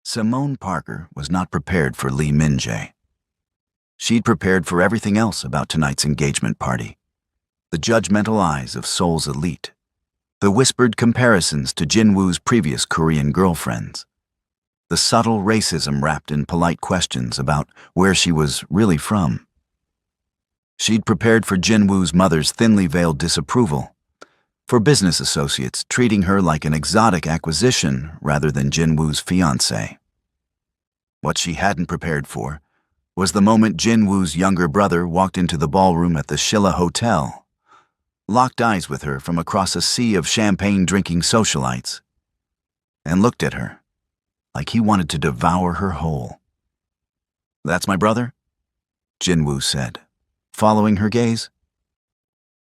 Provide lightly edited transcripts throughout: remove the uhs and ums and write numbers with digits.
Simone Parker was not prepared for Lee Min-jae. She'd prepared for everything else about tonight's engagement party. The judgmental eyes of Seoul's elite. The whispered comparisons to Jin-woo's previous Korean girlfriends. The subtle racism wrapped in polite questions about where she was really from. She'd prepared for Jin-woo's mother's thinly veiled disapproval, for business associates treating her like an exotic acquisition rather than Jin-woo's fiancé. What she hadn't prepared for was the moment Jin-woo's younger brother walked into the ballroom at the Shilla Hotel, locked eyes with her from across a sea of champagne-drinking socialites, and looked at her like he wanted to devour her whole. "That's my brother?" Jin-woo said, following her gaze.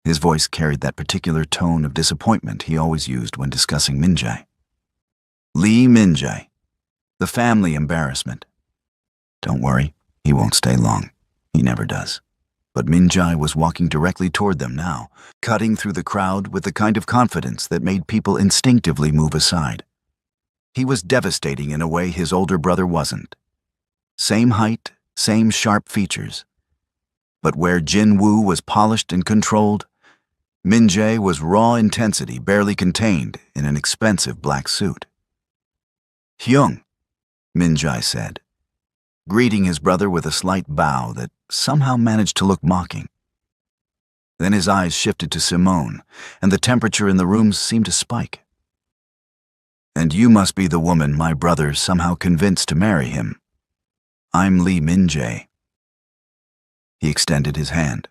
His voice carried that particular tone of disappointment he always used when discussing Min-jae. Lee Min-jae, the family embarrassment. Don't worry, he won't stay long. He never does. But Min-jae was walking directly toward them now, cutting through the crowd with the kind of confidence that made people instinctively move aside. He was devastating in a way his older brother wasn't. Same height, same sharp features. But where Jin-woo was polished and controlled, Min-jae was raw intensity barely contained in an expensive black suit. "Hyung," Min-jae said, greeting his brother with a slight bow that somehow managed to look mocking. Then his eyes shifted to Simone, and the temperature in the room seemed to spike. "And you must be the woman my brother somehow convinced to marry him. I'm Lee Min-jae." He extended his hand.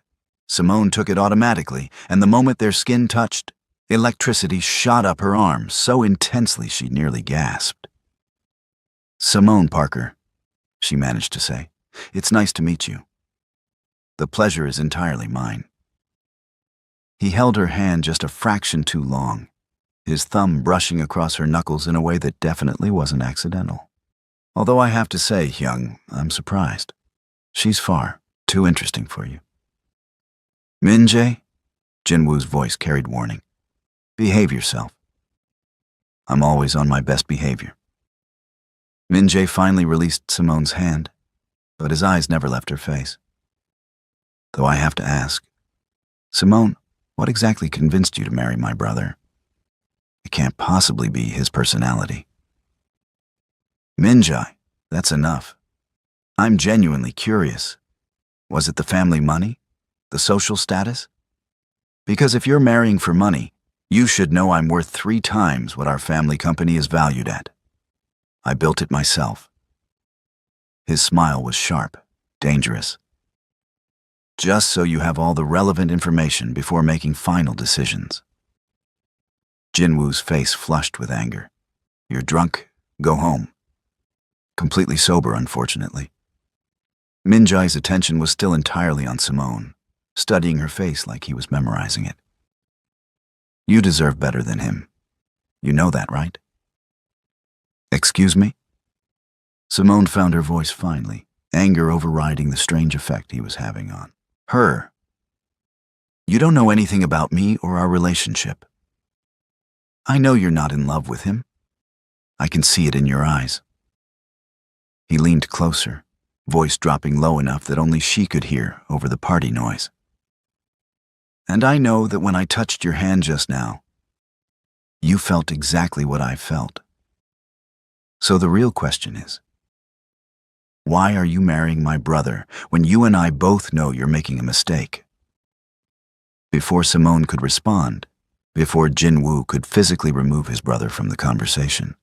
Simone took it automatically, and the moment their skin touched, electricity shot up her arm so intensely she nearly gasped. "Simone Parker," she managed to say, "it's nice to meet you. The pleasure is entirely mine." He held her hand just a fraction too long, his thumb brushing across her knuckles in a way that definitely wasn't accidental. "Although I have to say, Hyung, I'm surprised. She's far too interesting for you." "Min-jae," Jin-woo's voice carried warning. "Behave yourself." "I'm always on my best behavior." Min-jae finally released Simone's hand, but his eyes never left her face. "Though I have to ask, Simone, what exactly convinced you to marry my brother? It can't possibly be his personality." "Min-jae, that's enough. I'm genuinely curious. Was it the family money? The social status? Because if you're marrying for money, you should know I'm worth 3 times what our family company is valued at. I built it myself." His smile was sharp, dangerous. "Just so you have all the relevant information before making final decisions." Jin-woo's face flushed with anger. "You're drunk, go home." Completely sober, unfortunately. Min-jae's attention was still entirely on Simone, studying her face like he was memorizing it. "You deserve better than him. You know that, right?" "Excuse me?" Simone found her voice finally, anger overriding the strange effect he was having on her. "You don't know anything about me or our relationship. I know you're not in love with him. I can see it in your eyes." He leaned closer, voice dropping low enough that only she could hear over the party noise. "And I know that when I touched your hand just now, you felt exactly what I felt. So the real question is, why are you marrying my brother when you and I both know you're making a mistake?" Before Simone could respond, before Jin-woo could physically remove his brother from the conversation,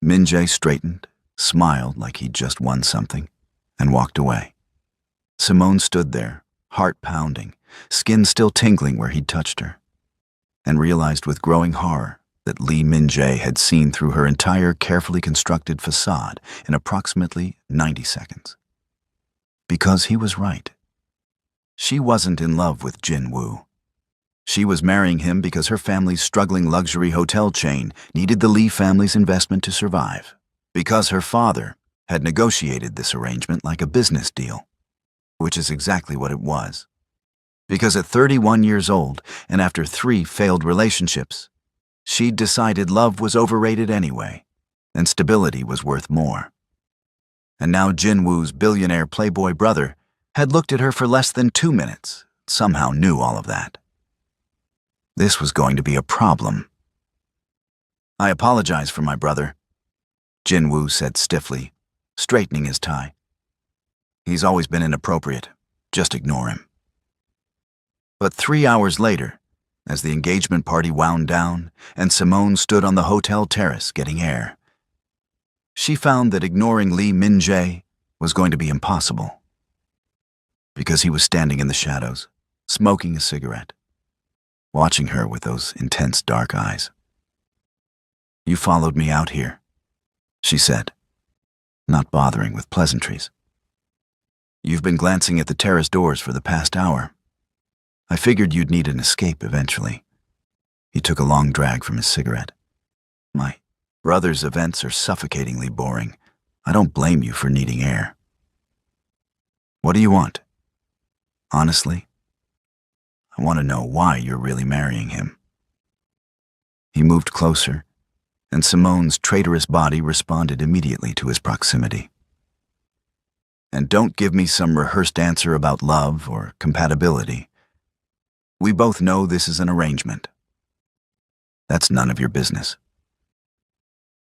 Min-jae straightened, smiled like he'd just won something, and walked away. Simone stood there, heart pounding, skin still tingling where he'd touched her, and realized with growing horror that Lee Min-jae had seen through her entire carefully constructed facade in approximately 90 seconds. Because he was right. She wasn't in love with Jin-woo. She was marrying him because her family's struggling luxury hotel chain needed the Lee family's investment to survive. Because her father had negotiated this arrangement like a business deal, which is exactly what it was. Because at 31 years old, and after 3 failed relationships, she'd decided love was overrated anyway, and stability was worth more. And now Jinwoo's billionaire Playboy brother had looked at her for less than 2 minutes, somehow knew all of that. This was going to be a problem. "I apologize for my brother," Jinwoo said stiffly, straightening his tie. "He's always been inappropriate. Just ignore him." But 3 hours later, as the engagement party wound down and Simone stood on the hotel terrace getting air, she found that ignoring Lee Min-jae was going to be impossible. Because he was standing in the shadows, smoking a cigarette, watching her with those intense dark eyes. "You followed me out here," she said, not bothering with pleasantries. "You've been glancing at the terrace doors for the past hour. I figured you'd need an escape eventually." He took a long drag from his cigarette. "My brother's events are suffocatingly boring. I don't blame you for needing air." "What do you want?" "Honestly, I want to know why you're really marrying him." He moved closer, and Simone's traitorous body responded immediately to his proximity. "And don't give me some rehearsed answer about love or compatibility. We both know this is an arrangement. That's none of your business.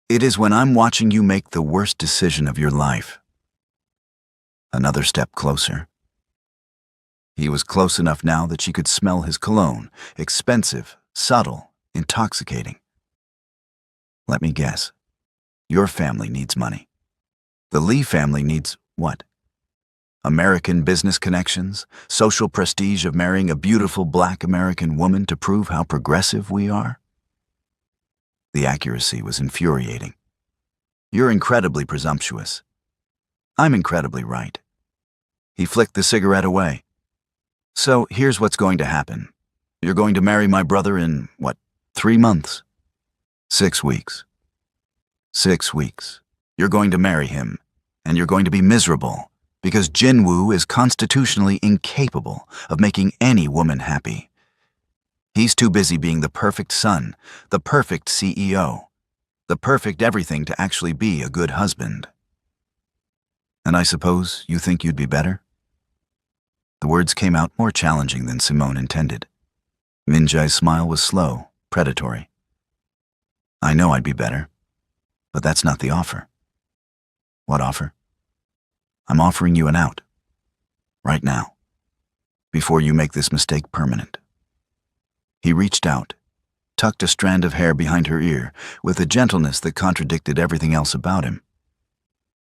It is when I'm watching you make the worst decision of your life." Another step closer. He was close enough now that she could smell his cologne, expensive, subtle, intoxicating. "Let me guess. Your family needs money. The Lee family needs what? American business connections, social prestige of marrying a beautiful black American woman to prove how progressive we are?" The accuracy was infuriating. "You're incredibly presumptuous. I'm incredibly right." He flicked the cigarette away. "So here's what's going to happen. You're going to marry my brother in, 3 months? 6 weeks. 6 weeks. You're going to marry him, and you're going to be miserable, because Jinwoo is constitutionally incapable of making any woman happy. He's too busy being the perfect son, the perfect CEO, the perfect everything to actually be a good husband. And I suppose you think you'd be better?" The words came out more challenging than Simone intended. Min-jae's smile was slow, predatory. "I know I'd be better, but that's not the offer." "What offer?" "I'm offering you an out. Right now. Before you make this mistake permanent." He reached out, tucked a strand of hair behind her ear with a gentleness that contradicted everything else about him.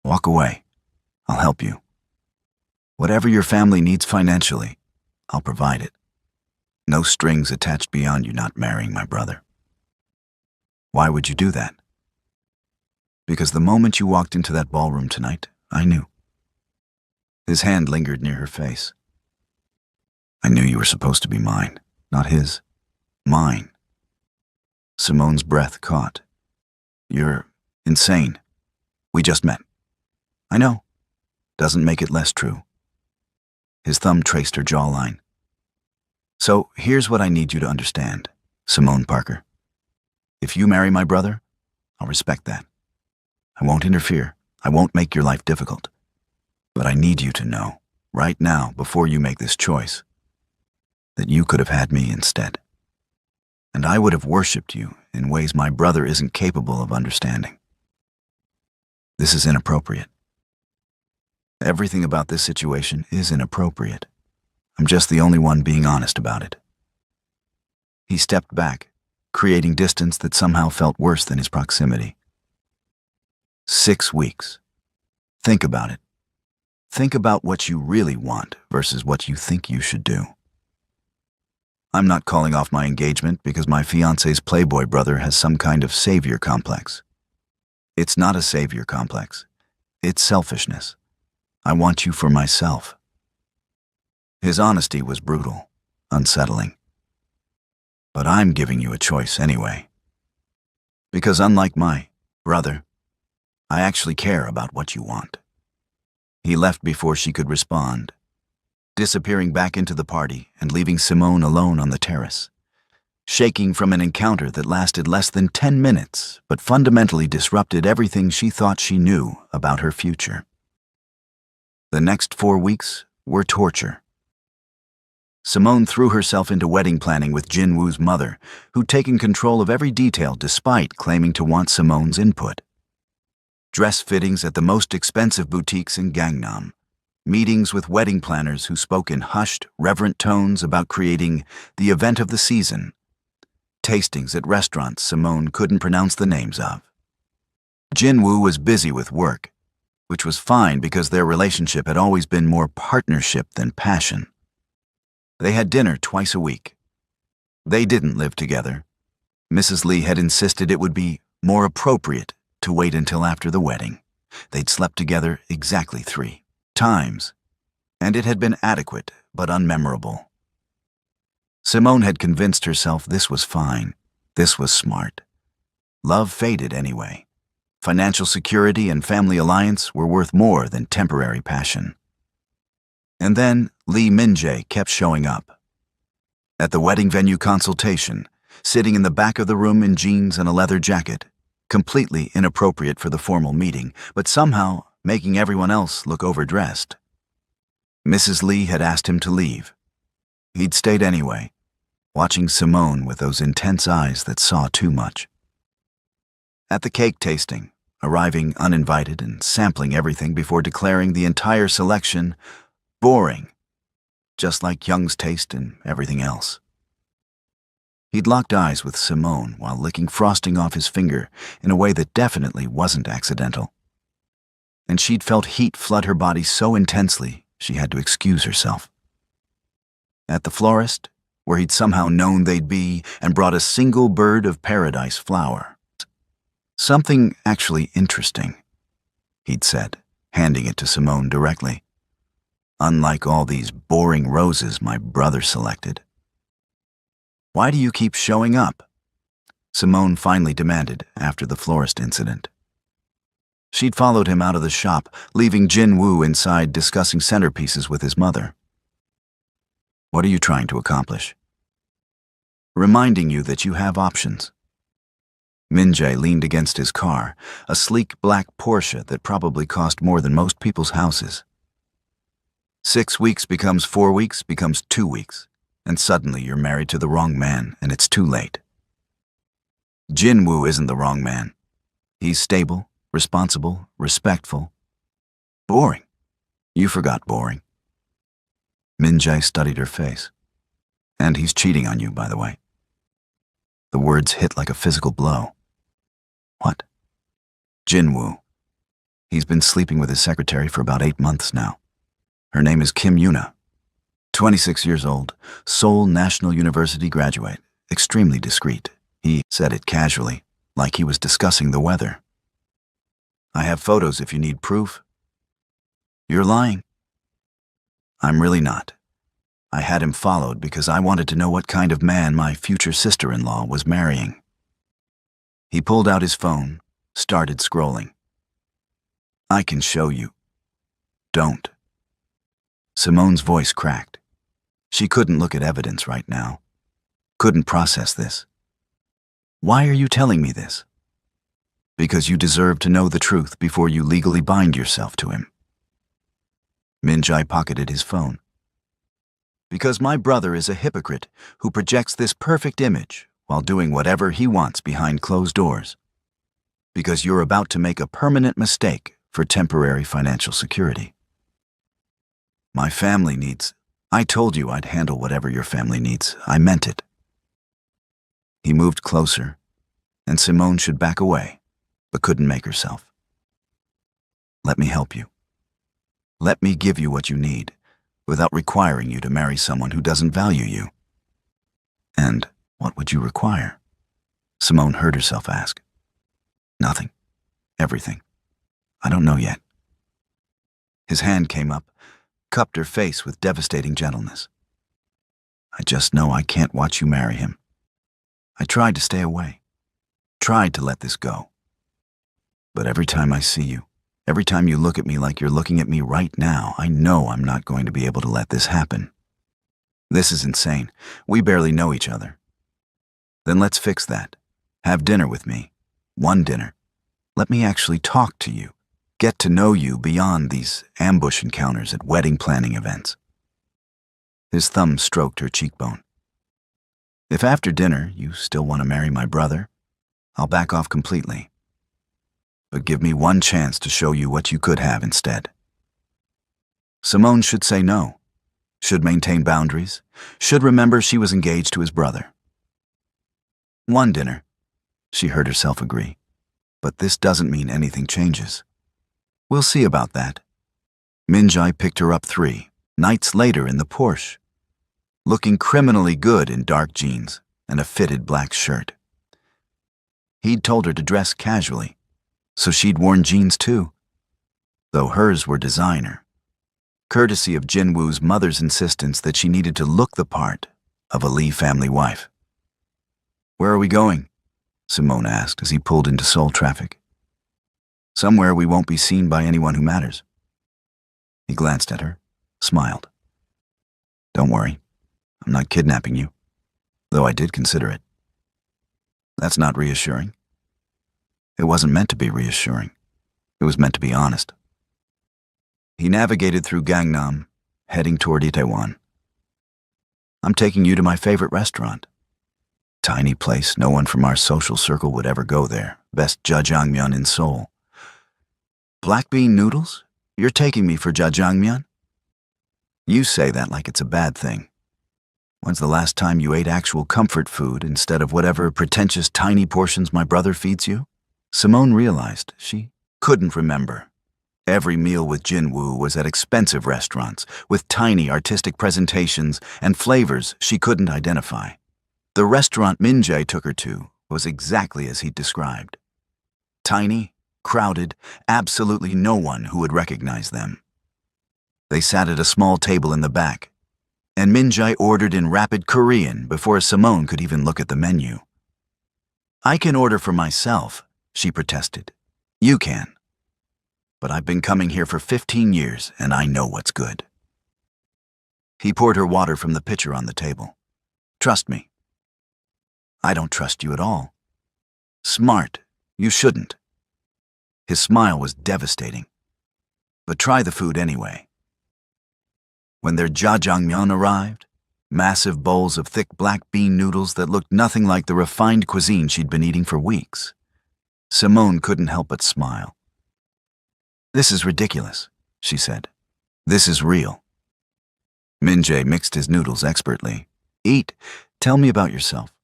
"Walk away. I'll help you. Whatever your family needs financially, I'll provide it. No strings attached beyond you not marrying my brother." "Why would you do that?" "Because the moment you walked into that ballroom tonight, I knew." His hand lingered near her face. "I knew you were supposed to be mine, not his. Mine." Simone's breath caught. "You're insane. We just met." "I know. Doesn't make it less true." His thumb traced her jawline. "So here's what I need you to understand, Simone Parker. If you marry my brother, I'll respect that. I won't interfere. I won't make your life difficult. But I need you to know, right now, before you make this choice, that you could have had me instead. And I would have worshipped you in ways my brother isn't capable of understanding. This is inappropriate. Everything about this situation is inappropriate. I'm just the only one being honest about it." He stepped back, creating distance that somehow felt worse than his proximity. 6 weeks. Think about it. Think about what you really want versus what you think you should do. I'm not calling off my engagement because my fiancé's Playboy brother has some kind of savior complex. It's not a savior complex. It's selfishness. I want you for myself. His honesty was brutal, unsettling. But I'm giving you a choice anyway. Because unlike my brother, I actually care about what you want. He left before she could respond, disappearing back into the party and leaving Simone alone on the terrace. shaking from an encounter that lasted less than 10 minutes, but fundamentally disrupted everything she thought she knew about her future. The next 4 weeks were torture. Simone threw herself into wedding planning with Jin Woo's mother, who'd taken control of every detail despite claiming to want Simone's input. Dress fittings at the most expensive boutiques in Gangnam, meetings with wedding planners who spoke in hushed, reverent tones about creating the event of the season, tastings at restaurants Simone couldn't pronounce the names of. Jin Woo was busy with work, which was fine because their relationship had always been more partnership than passion. They had dinner twice a week. They didn't live together. Mrs. Lee had insisted it would be more appropriate to wait until after the wedding. They'd slept together exactly 3 times, and it had been adequate but unmemorable. Simone had convinced herself this was fine, this was smart. Love faded anyway. Financial security and family alliance were worth more than temporary passion. And then Lee Min-jae kept showing up. At the wedding venue consultation, sitting in the back of the room in jeans and a leather jacket, completely inappropriate for the formal meeting, but somehow making everyone else look overdressed. Mrs. Lee had asked him to leave. He'd stayed anyway, watching Simone with those intense eyes that saw too much. At the cake tasting, arriving uninvited and sampling everything before declaring the entire selection boring, just like Young's taste and everything else. He'd locked eyes with Simone while licking frosting off his finger in a way that definitely wasn't accidental. And she'd felt heat flood her body so intensely she had to excuse herself. At the florist, where he'd somehow known they'd be and brought a single bird of paradise flower. "Something actually interesting," he'd said, handing it to Simone directly. "Unlike all these boring roses my brother selected." "Why do you keep showing up?" Simone finally demanded after the florist incident. She'd followed him out of the shop, leaving Jin Woo inside discussing centerpieces with his mother. "What are you trying to accomplish?" "Reminding you that you have options." Min-jae leaned against his car, a sleek black Porsche that probably cost more than most people's houses. 6 weeks becomes 4 weeks becomes 2 weeks, and suddenly you're married to the wrong man and it's too late. Jin Woo isn't the wrong man. He's stable, responsible, respectful. Boring. You forgot boring. Min-jae studied her face. "And he's cheating on you, by the way." The words hit like a physical blow. "What?" "Jin Woo. He's been sleeping with his secretary for about 8 months now. Her name is Kim Yuna. 26 years old, Seoul National University graduate, extremely discreet." He said it casually, like he was discussing the weather. "I have photos if you need proof." "You're lying." "I'm really not. I had him followed because I wanted to know what kind of man my future sister-in-law was marrying." He pulled out his phone, started scrolling. "I can show you." "Don't." Simone's voice cracked. She couldn't look at evidence right now. Couldn't process this. "Why are you telling me this?" "Because you deserve to know the truth before you legally bind yourself to him." Min-jae pocketed his phone. "Because my brother is a hypocrite who projects this perfect image while doing whatever he wants behind closed doors. Because you're about to make a permanent mistake for temporary financial security." "My family needs..." "I told you I'd handle whatever your family needs. I meant it." He moved closer, and Simone should back away, but couldn't make herself. "Let me help you. Let me give you what you need, without requiring you to marry someone who doesn't value you." "And what would you require?" Simone heard herself ask. "Nothing. Everything. I don't know yet." His hand came up, cupped her face with devastating gentleness. "I just know I can't watch you marry him. I tried to stay away, tried to let this go. But every time I see you, every time you look at me like you're looking at me right now, I know I'm not going to be able to let this happen. This is insane. We barely know each other. Then let's fix that. Have dinner with me. One dinner. Let me actually talk to you. Get to know you beyond these ambush encounters at wedding planning events. His thumb stroked her cheekbone. If after dinner you still want to marry my brother, I'll back off completely. But give me one chance to show you what you could have instead. Simone should say no, should maintain boundaries, should remember she was engaged to his brother. One dinner, she heard herself agree. But this doesn't mean anything changes. We'll see about that. Minjai picked her up 3 nights later in the Porsche, looking criminally good in dark jeans and a fitted black shirt. He'd told her to dress casually, so she'd worn jeans too, though hers were designer, courtesy of Jinwoo's mother's insistence that she needed to look the part of a Lee family wife. Where are we going? Simone asked as he pulled into Seoul traffic. Somewhere we won't be seen by anyone who matters. He glanced at her, smiled. Don't worry, I'm not kidnapping you, though I did consider it. That's not reassuring. It wasn't meant to be reassuring. It was meant to be honest. He navigated through Gangnam, heading toward Itaewon. I'm taking you to my favorite restaurant. Tiny place, no one from our social circle would ever go there. Best jjajangmyeon in Seoul. Black bean noodles? You're taking me for jjajangmyeon? You say that like it's a bad thing. When's the last time you ate actual comfort food instead of whatever pretentious tiny portions my brother feeds you? Simone realized she couldn't remember. Every meal with Jinwoo was at expensive restaurants, with tiny artistic presentations and flavors she couldn't identify. The restaurant Minjae took her to was exactly as he'd described. Tiny, crowded, absolutely no one who would recognize them. They sat at a small table in the back, and Minjae ordered in rapid Korean before Simone could even look at the menu. I can order for myself, she protested. You can. But I've been coming here for 15 years, and I know what's good. He poured her water from the pitcher on the table. Trust me. I don't trust you at all. Smart, you shouldn't. His smile was devastating. But try the food anyway. When their jjajangmyeon arrived, massive bowls of thick black bean noodles that looked nothing like the refined cuisine she'd been eating for weeks, Simone couldn't help but smile. This is ridiculous, she said. This is real. Minjae mixed his noodles expertly. Eat. Tell me about yourself.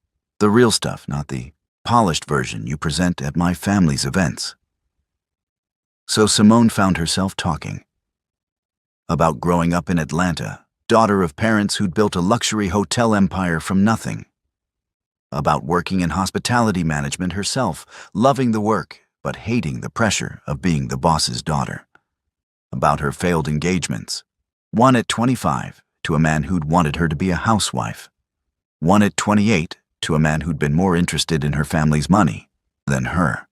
The real stuff, not the polished version you present at my family's events. So Simone found herself talking. About growing up in Atlanta, daughter of parents who'd built a luxury hotel empire from nothing. About working in hospitality management herself, loving the work, but hating the pressure of being the boss's daughter. About her failed engagements, one at 25 to a man who'd wanted her to be a housewife, one at 28 to a man who'd been more interested in her family's money than her.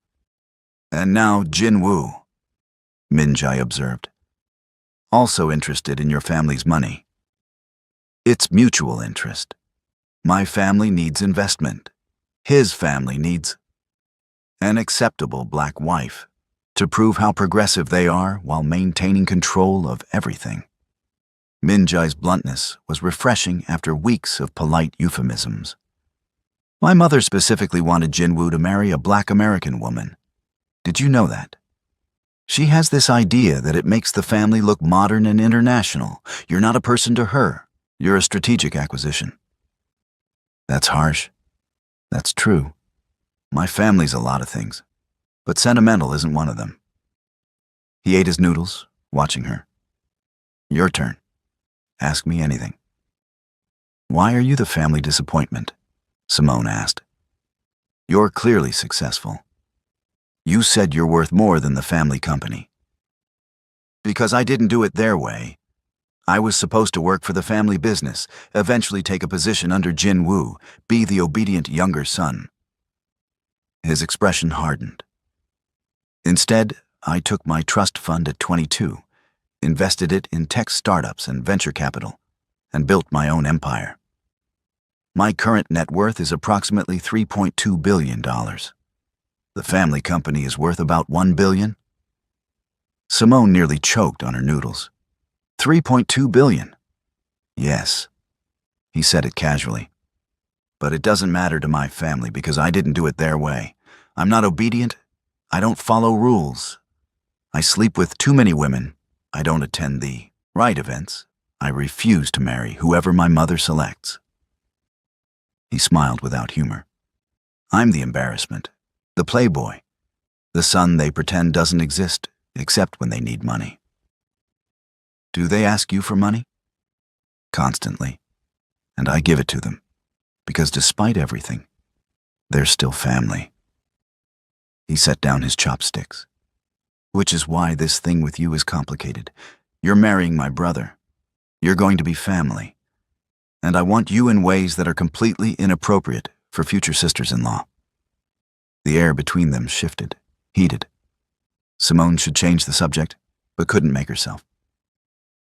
And now Jinwoo, Minjae observed, also interested in your family's money. It's mutual interest. My family needs investment. His family needs an acceptable black wife to prove how progressive they are while maintaining control of everything. Minjae's bluntness was refreshing after weeks of polite euphemisms. My mother specifically wanted Jinwoo to marry a black American woman. Did you know that? She has this idea that it makes the family look modern and international. You're not a person to her. You're a strategic acquisition. That's harsh. That's true. My family's a lot of things, but sentimental isn't one of them. He ate his noodles, watching her. Your turn. Ask me anything. Why are you the family disappointment? Simone asked. You're clearly successful. You said you're worth more than the family company. Because I didn't do it their way. I was supposed to work for the family business, eventually take a position under Jinwoo, be the obedient younger son. His expression hardened. Instead, I took my trust fund at 22, invested it in tech startups and venture capital, and built my own empire. My current net worth is approximately $3.2 billion. The family company is worth about $1 billion. Simone nearly choked on her noodles. $3.2 billion. Yes. He said it casually. But it doesn't matter to my family because I didn't do it their way. I'm not obedient. I don't follow rules. I sleep with too many women. I don't attend the right events. I refuse to marry whoever my mother selects. He smiled without humor. I'm the embarrassment, the playboy, the son they pretend doesn't exist except when they need money. Do they ask you for money? Constantly. And I give it to them, because despite everything, they're still family. He set down his chopsticks. Which is why this thing with you is complicated. You're marrying my brother. You're going to be family. And I want you in ways that are completely inappropriate for future sisters-in-law. The air between them shifted, heated. Simone should change the subject, but couldn't make herself.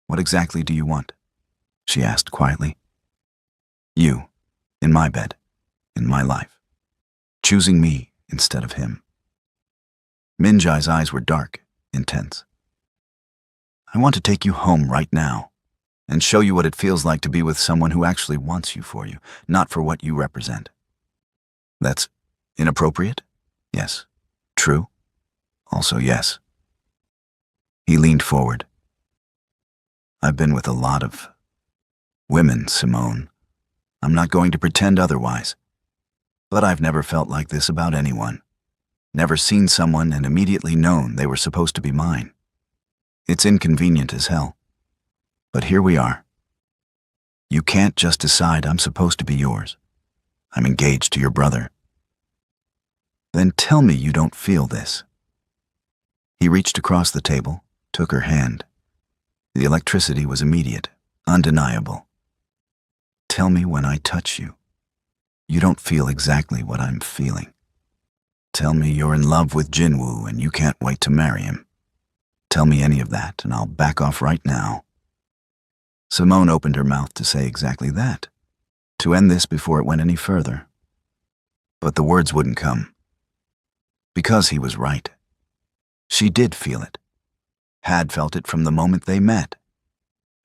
What exactly do you want? She asked quietly. You, in my bed, in my life, choosing me instead of him. Minjai's eyes were dark, intense. I want to take you home right now and show you what it feels like to be with someone who actually wants you for you, not for what you represent. That's inappropriate? Yes. True? Also yes. He leaned forward. I've been with a lot of women, Simone. I'm not going to pretend otherwise. But I've never felt like this about anyone. Never seen someone and immediately known they were supposed to be mine. It's inconvenient as hell. But here we are. You can't just decide I'm supposed to be yours. I'm engaged to your brother. Then tell me you don't feel this. He reached across the table, took her hand. The electricity was immediate, undeniable. Tell me when I touch you, you don't feel exactly what I'm feeling. Tell me you're in love with Jinwoo and you can't wait to marry him. Tell me any of that and I'll back off right now. Simone opened her mouth to say exactly that, to end this before it went any further. But the words wouldn't come. Because he was right. She did feel it. Had felt it from the moment they met.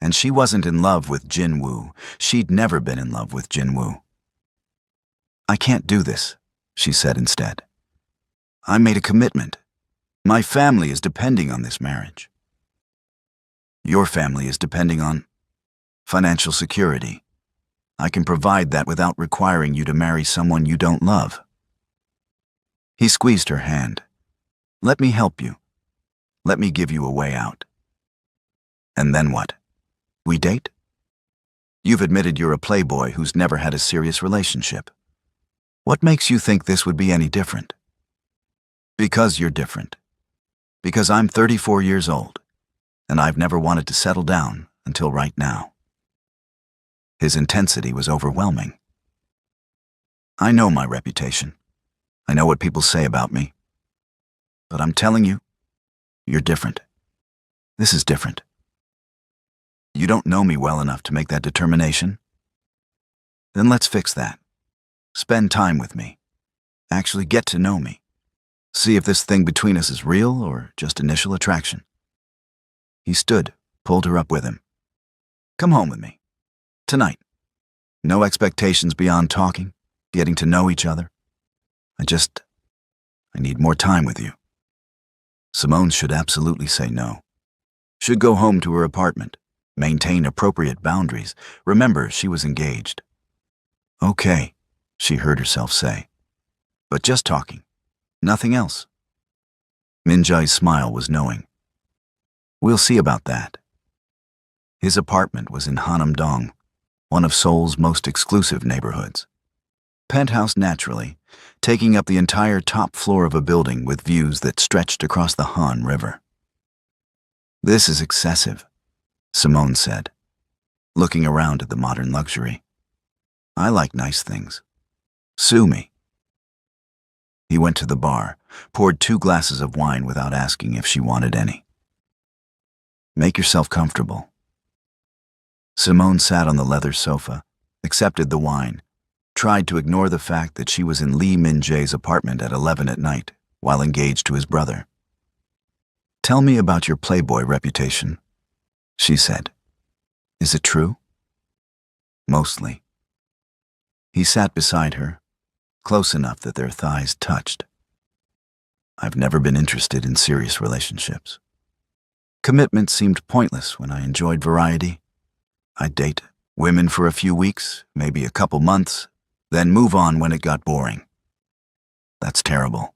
And she wasn't in love with Jinwoo. She'd never been in love with Jinwoo. I can't do this, she said instead. I made a commitment. My family is depending on this marriage. Your family is depending on financial security. I can provide that without requiring you to marry someone you don't love. He squeezed her hand. Let me help you. Let me give you a way out. And then what? We date? You've admitted you're a playboy who's never had a serious relationship. What makes you think this would be any different? Because you're different. Because I'm 34 years old, and I've never wanted to settle down until right now. His intensity was overwhelming. I know my reputation. I know what people say about me. But I'm telling you, you're different. This is different. You don't know me well enough to make that determination? Then let's fix that. Spend time with me. Actually get to know me. See if this thing between us is real or just initial attraction. He stood, pulled her up with him. Come home with me. Tonight. No expectations beyond talking, getting to know each other. I need more time with you. Simone should absolutely say no. Should go home to her apartment, maintain appropriate boundaries. Remember, she was engaged. Okay, she heard herself say. But just talking. Nothing else. Minjai's smile was knowing. We'll see about that. His apartment was in Hanam-dong, one of Seoul's most exclusive neighborhoods. Penthouse naturally, taking up the entire top floor of a building with views that stretched across the Han River. This is excessive, Simone said, looking around at the modern luxury. I like nice things. Sue me. He went to the bar, poured 2 glasses of wine without asking if she wanted any. Make yourself comfortable. Simone sat on the leather sofa, accepted the wine, tried to ignore the fact that she was in Lee Min-jae's apartment at 11 at night while engaged to his brother. "Tell me about your Playboy reputation," she said. "Is it true?" "Mostly." He sat beside her, close enough that their thighs touched. "I've never been interested in serious relationships. Commitment seemed pointless when I enjoyed variety. I'd date women for a few weeks, maybe a couple months, then move on when it got boring. That's terrible.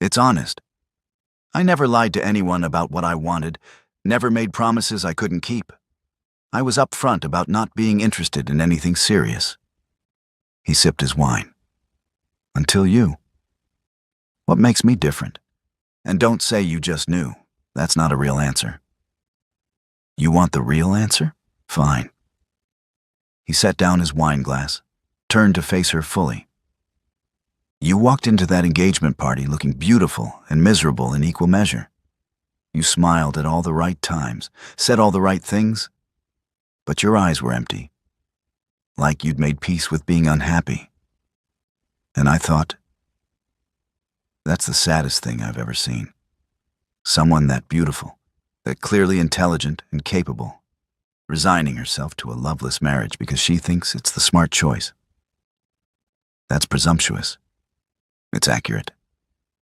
It's honest. I never lied to anyone about what I wanted, never made promises I couldn't keep. I was upfront about not being interested in anything serious." He sipped his wine. "Until you. What makes me different? And don't say you just knew. That's not a real answer." "You want the real answer? Fine." He set down his wine glass, turned to face her fully. "You walked into that engagement party looking beautiful and miserable in equal measure. You smiled at all the right times, said all the right things, but your eyes were empty, like you'd made peace with being unhappy. And I thought, that's the saddest thing I've ever seen. Someone that beautiful, that clearly intelligent and capable, resigning herself to a loveless marriage because she thinks it's the smart choice. That's presumptuous. It's accurate.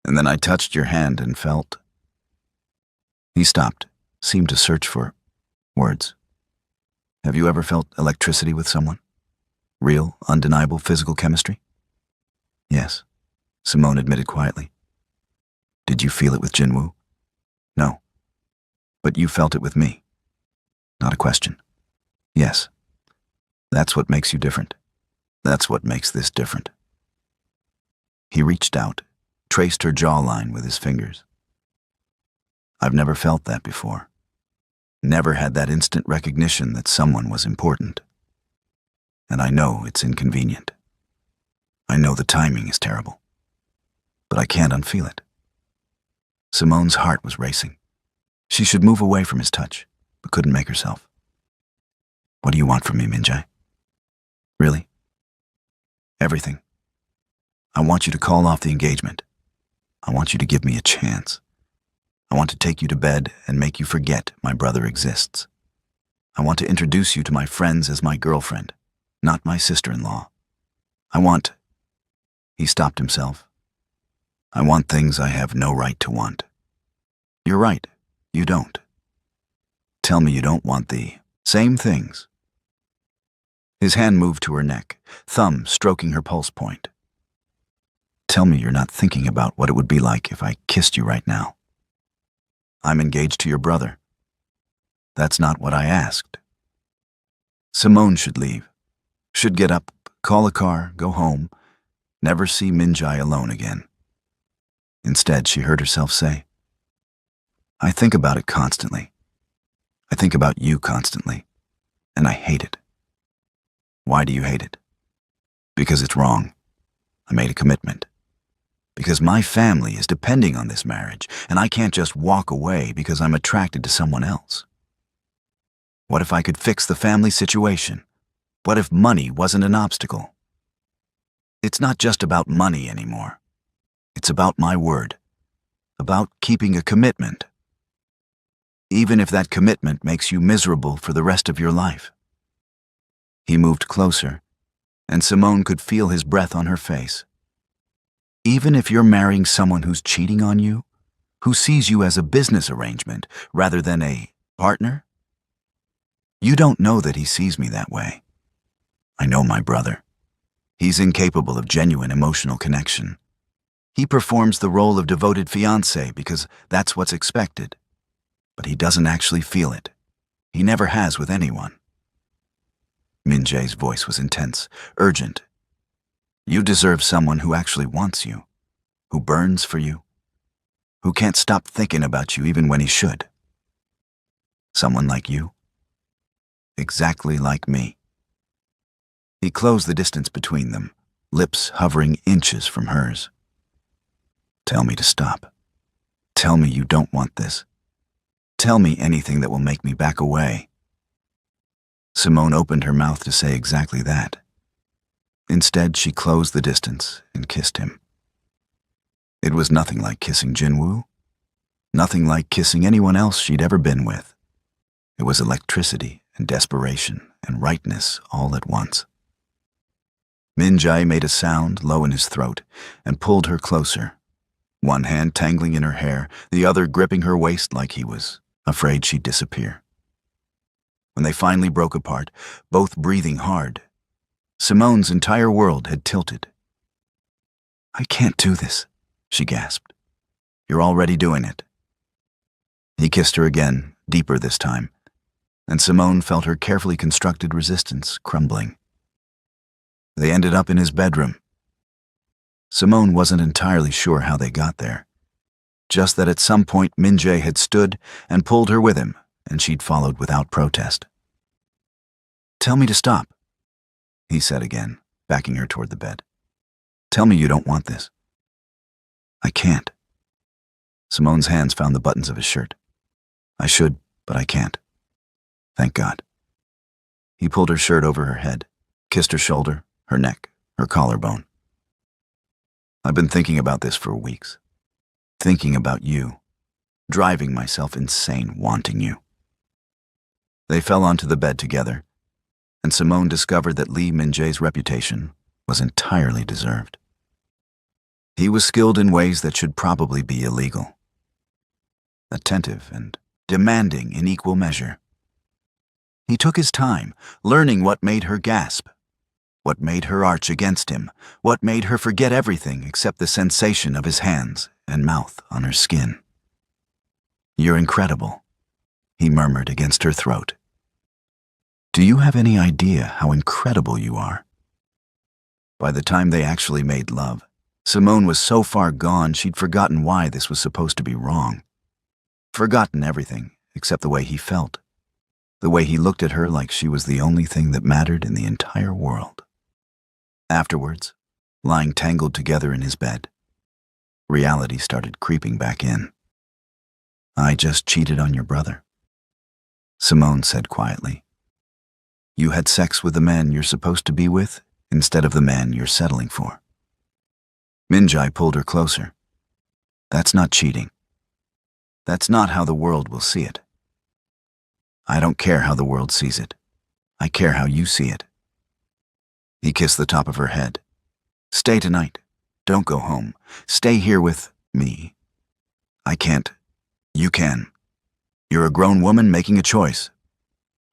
And then I touched your hand and felt..." He stopped, seemed to search for words. "Have you ever felt electricity with someone? Real, undeniable physical chemistry?" "Yes," Simone admitted quietly. "Did you feel it with Jinwoo?" "No. But you felt it with me." "Not a question." "Yes. That's what makes you different. That's what makes this different." He reached out, traced her jawline with his fingers. "I've never felt that before. Never had that instant recognition that someone was important. And I know it's inconvenient. I know the timing is terrible. But I can't unfeel it." Simone's heart was racing. She should move away from his touch, but couldn't make herself. "What do you want from me, Min-jae?" "Really?" "Everything. I want you to call off the engagement. I want you to give me a chance. I want to take you to bed and make you forget my brother exists. I want to introduce you to my friends as my girlfriend, not my sister-in-law. I want..." He stopped himself. "I want things I have no right to want." "You're right. You don't. Tell me you don't want the same things." His hand moved to her neck, thumb stroking her pulse point. "Tell me you're not thinking about what it would be like if I kissed you right now. I'm engaged to your brother. That's not what I asked." Simone should leave. Should get up, call a car, go home, never see Min-jae alone again. Instead, she heard herself say, "I think about it constantly. I think about you constantly, and I hate it." "Why do you hate it?" "Because it's wrong. I made a commitment. Because my family is depending on this marriage, and I can't just walk away because I'm attracted to someone else. What if I could fix the family situation? What if money wasn't an obstacle? It's not just about money anymore. It's about my word, about keeping a commitment. Even if that commitment makes you miserable for the rest of your life." He moved closer, and Simone could feel his breath on her face. "Even if you're marrying someone who's cheating on you, who sees you as a business arrangement rather than a partner? You don't know that he sees me that way. I know my brother. He's incapable of genuine emotional connection. He performs the role of devoted fiancé because that's what's expected. But he doesn't actually feel it. He never has with anyone." Min-jae's voice was intense, urgent. "You deserve someone who actually wants you, who burns for you, who can't stop thinking about you even when he should. Someone like you. Exactly like me." He closed the distance between them, lips hovering inches from hers. "Tell me to stop. Tell me you don't want this. Tell me anything that will make me back away." Simone opened her mouth to say exactly that. Instead, she closed the distance and kissed him. It was nothing like kissing Jinwoo, nothing like kissing anyone else she'd ever been with. It was electricity and desperation and rightness all at once. Min-jae made a sound low in his throat and pulled her closer, one hand tangling in her hair, the other gripping her waist like he was afraid she'd disappear. When they finally broke apart, both breathing hard, Simone's entire world had tilted. "I can't do this," she gasped. "You're already doing it." He kissed her again, deeper this time, and Simone felt her carefully constructed resistance crumbling. They ended up in his bedroom. Simone wasn't entirely sure how they got there, just that at some point Min-jae had stood and pulled her with him, and she'd followed without protest. "Tell me to stop," he said again, backing her toward the bed. "Tell me you don't want this." "I can't." Simone's hands found the buttons of his shirt. "I should, but I can't. Thank God." He pulled her shirt over her head, kissed her shoulder, her neck, her collarbone. "I've been thinking about this for weeks. Thinking about you. Driving myself insane wanting you." They fell onto the bed together, and Simone discovered that Lee Min-jae's reputation was entirely deserved. He was skilled in ways that should probably be illegal. Attentive and demanding in equal measure. He took his time, learning what made her gasp, what made her arch against him, what made her forget everything except the sensation of his hands and mouth on her skin. "You're incredible," he murmured against her throat. "Do you have any idea how incredible you are?" By the time they actually made love, Simone was so far gone she'd forgotten why this was supposed to be wrong. Forgotten everything except the way he felt, the way he looked at her like she was the only thing that mattered in the entire world. Afterwards, lying tangled together in his bed, reality started creeping back in. "I just cheated on your brother," Simone said quietly. "You had sex with the man you're supposed to be with instead of the man you're settling for." Min-jae pulled her closer. "That's not cheating. That's not how the world will see it. I don't care how the world sees it. I care how you see it." He kissed the top of her head. "Stay tonight. Don't go home. Stay here with me. I can't. You can. You're a grown woman making a choice.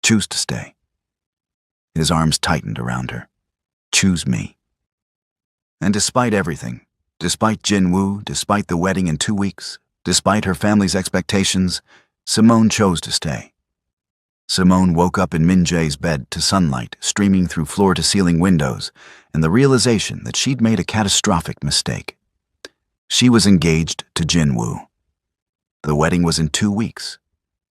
Choose to stay." His arms tightened around her. "Choose me." And despite everything, despite Jinwoo, despite the wedding in 2 weeks, despite her family's expectations, Simone chose to stay. Simone woke up in Min-jae's bed to sunlight streaming through floor-to-ceiling windows and the realization that she'd made a catastrophic mistake. She was engaged to Jinwoo. The wedding was in 2 weeks.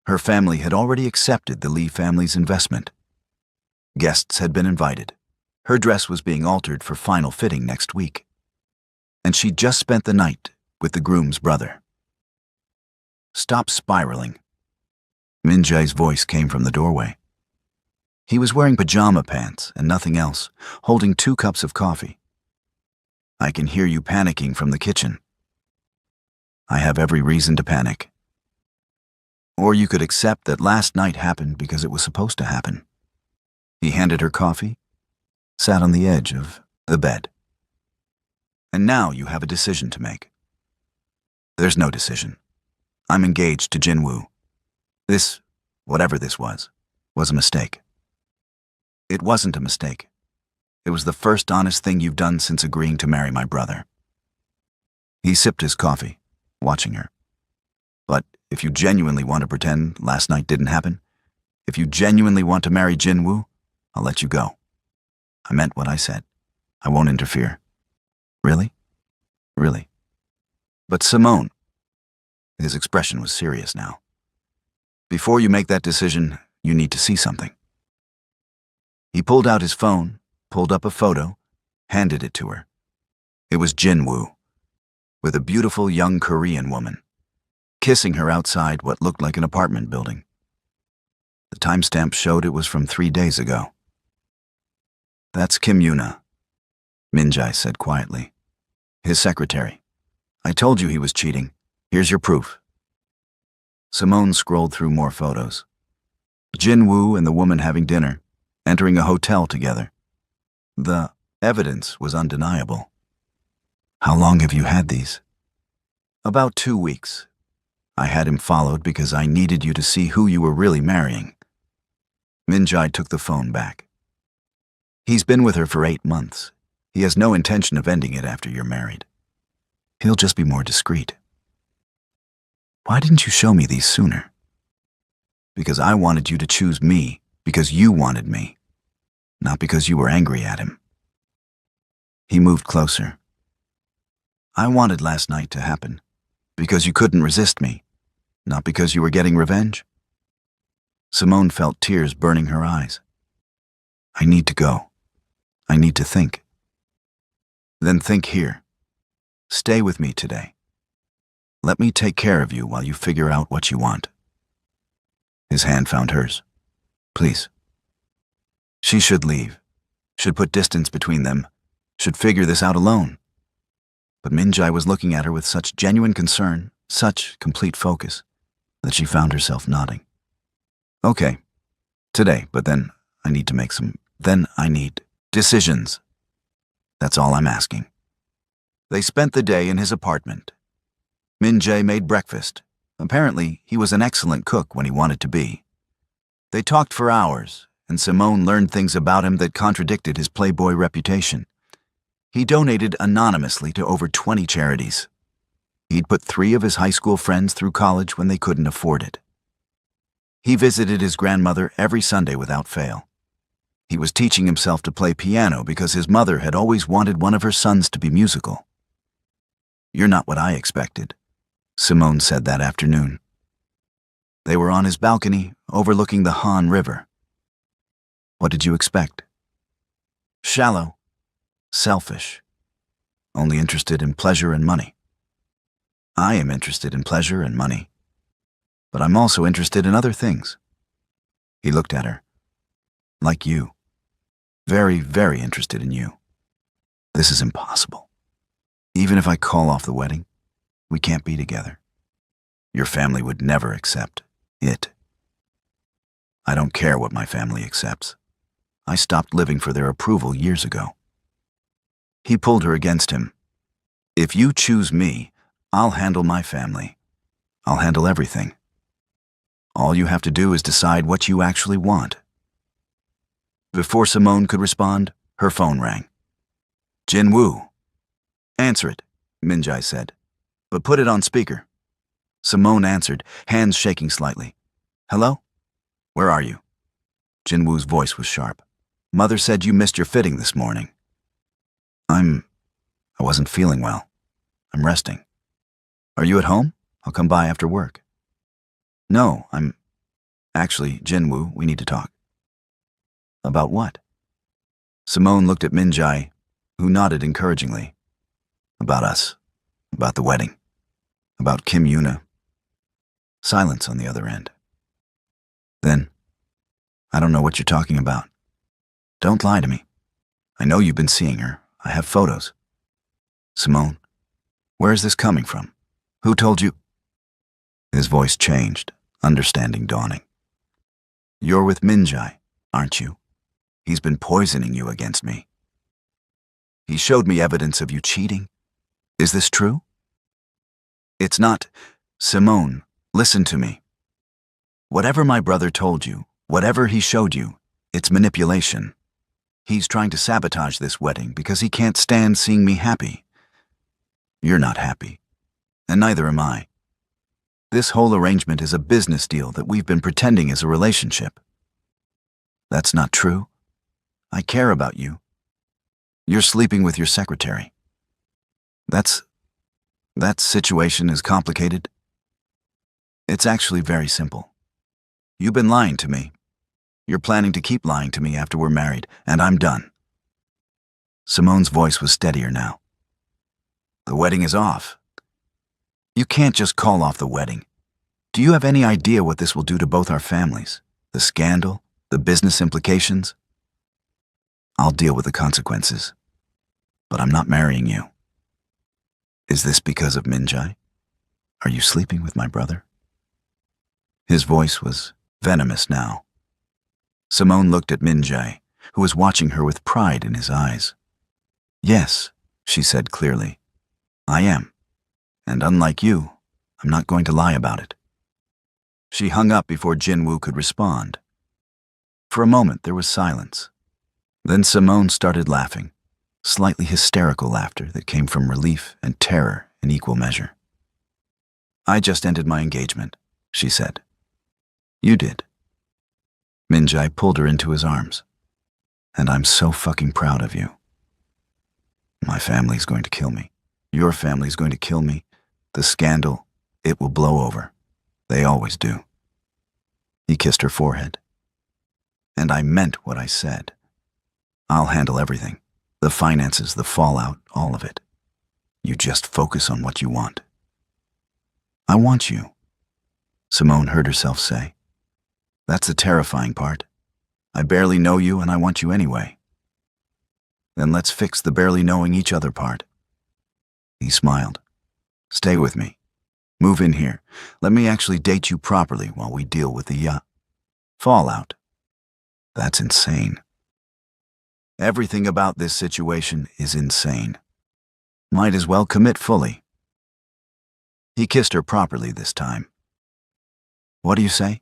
Her family had already accepted the Lee family's investment. Guests had been invited. Her dress was being altered for final fitting next week. And she'd just spent the night with the groom's brother. "Stop spiraling." Min-jae's voice came from the doorway. He was wearing pajama pants and nothing else, holding 2 cups of coffee. "I can hear you panicking from the kitchen." "I have every reason to panic." Or you could accept that last night happened because it was supposed to happen. He handed her coffee, sat on the edge of the bed. "And now you have a decision to make." "There's no decision. I'm engaged to Jinwoo. This, whatever this was a mistake." "It wasn't a mistake. It was the first honest thing you've done since agreeing to marry my brother." He sipped his coffee, watching her. "But if you genuinely want to pretend last night didn't happen, if you genuinely want to marry Jinwoo, I'll let you go. I meant what I said. I won't interfere." "Really? Really?" "But Simone," his expression was serious now, "before you make that decision, you need to see something." He pulled out his phone, pulled up a photo, handed it to her. It was Jinwoo, with a beautiful young Korean woman, kissing her outside what looked like an apartment building. The timestamp showed it was from 3 days ago. "That's Kim Yuna. Minjai said quietly. His secretary. I told you he was cheating. Here's your proof. Simone scrolled through more photos. Jinwoo and the woman having dinner, entering a hotel together. The evidence was undeniable. How long have you had these? About 2 weeks. I had him followed because I needed you to see who you were really marrying. Minjai took the phone back. He's been with her for 8 months. He has no intention of ending it after you're married. He'll just be more discreet. Why didn't you show me these sooner? Because I wanted you to choose me because you wanted me, not because you were angry at him. He moved closer. I wanted last night to happen because you couldn't resist me, not because you were getting revenge. Simone felt tears burning her eyes. I need to go. I need to think. Then think here. Stay with me today. Let me take care of you while you figure out what you want. His hand found hers. Please. She should leave, should put distance between them, should figure this out alone. But Minjai was looking at her with such genuine concern, such complete focus, that she found herself nodding. Okay, today, but then I need to make I need decisions. That's all I'm asking. They spent the day in his apartment. Minjai made breakfast. Apparently, he was an excellent cook when he wanted to be. They talked for hours, and Simone learned things about him that contradicted his Playboy reputation. He donated anonymously to over 20 charities. He'd put 3 of his high school friends through college when they couldn't afford it. He visited his grandmother every Sunday without fail. He was teaching himself to play piano because his mother had always wanted one of her sons to be musical. You're not what I expected, Simone said that afternoon. They were on his balcony, overlooking the Han River. What did you expect? Shallow. Selfish, only interested in pleasure and money. I am interested in pleasure and money, but I'm also interested in other things. He looked at her. Like you. Very, very interested in you. This is impossible. Even if I call off the wedding, we can't be together. Your family would never accept it. I don't care what my family accepts. I stopped living for their approval years ago. He pulled her against him. If you choose me, I'll handle my family. I'll handle everything. All you have to do is decide what you actually want. Before Simone could respond, her phone rang. Jinwoo. Answer it, Minjai said, but put it on speaker. Simone answered, hands shaking slightly. Hello? Where are you? Jinwoo's voice was sharp. Mother said you missed your fitting this morning. I wasn't feeling well. I'm resting. Are you at home? I'll come by after work. No, Actually, Jinwoo, we need to talk. About what? Simone looked at Minjai, who nodded encouragingly. About us. About the wedding. About Kim Yuna. Silence on the other end. Then, I don't know what you're talking about. Don't lie to me. I know you've been seeing her. I have photos. Simone, where is this coming from? Who told you? His voice changed, understanding dawning. You're with Minjai, aren't you? He's been poisoning you against me. He showed me evidence of you cheating. Is this true? It's not. Simone, listen to me. Whatever my brother told you, whatever he showed you, it's manipulation. He's trying to sabotage this wedding because he can't stand seeing me happy. You're not happy, and neither am I. This whole arrangement is a business deal that we've been pretending is a relationship. That's not true. I care about you. You're sleeping with your secretary. That situation is complicated. It's actually very simple. You've been lying to me. You're planning to keep lying to me after we're married, and I'm done. Simone's voice was steadier now. The wedding is off. You can't just call off the wedding. Do you have any idea what this will do to both our families? The scandal, the business implications? I'll deal with the consequences. but I'm not marrying you. Is this because of Min-jae? Are you sleeping with my brother? His voice was venomous now. Simone looked at Min-jae, who was watching her with pride in his eyes. Yes, she said clearly. I am. And unlike you, I'm not going to lie about it. She hung up before Jinwoo could respond. For a moment there was silence. Then Simone started laughing, slightly hysterical laughter that came from relief and terror in equal measure. I just ended my engagement, she said. You did. Min-jae pulled her into his arms. And I'm so fucking proud of you. My family's going to kill me. Your family's going to kill me. The scandal, it will blow over. They always do. He kissed her forehead. And I meant what I said. I'll handle everything. The finances, the fallout, all of it. You just focus on what you want. I want you, Simone heard herself say. That's the terrifying part. I barely know you and I want you anyway. Then let's fix the barely knowing each other part. He smiled. Stay with me. Move in here. Let me actually date you properly while we deal with the fallout. That's insane. Everything about this situation is insane. Might as well commit fully. He kissed her properly this time. What do you say?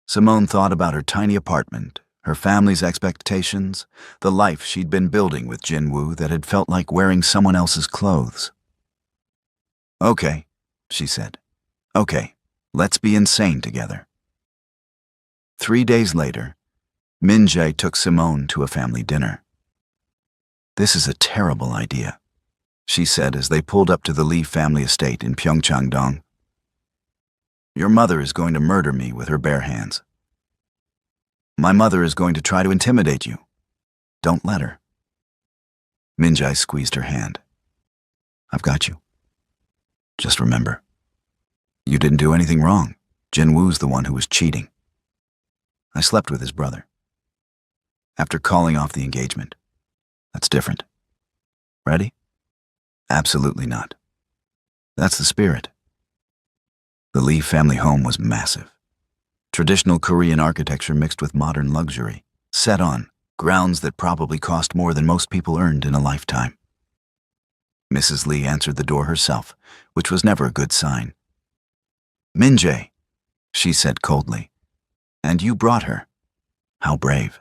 Simone thought about her tiny apartment, her family's expectations, the life she'd been building with Jinwoo that had felt like wearing someone else's clothes. Okay, she said. Okay, let's be insane together. 3 days later, Min-jae took Simone to a family dinner. This is a terrible idea, she said as they pulled up to the Lee family estate in Pyeongchang-dong. Your mother is going to murder me with her bare hands. My mother is going to try to intimidate you. Don't let her. Min-jae squeezed her hand. I've got you. Just remember, you didn't do anything wrong. Jinwoo's the one who was cheating. I slept with his brother. After calling off the engagement. That's different. Ready? Absolutely not. That's the spirit. The Lee family home was massive. Traditional Korean architecture mixed with modern luxury, set on grounds that probably cost more than most people earned in a lifetime. Mrs. Lee answered the door herself, which was never a good sign. Min-jae, she said coldly. And you brought her. How brave.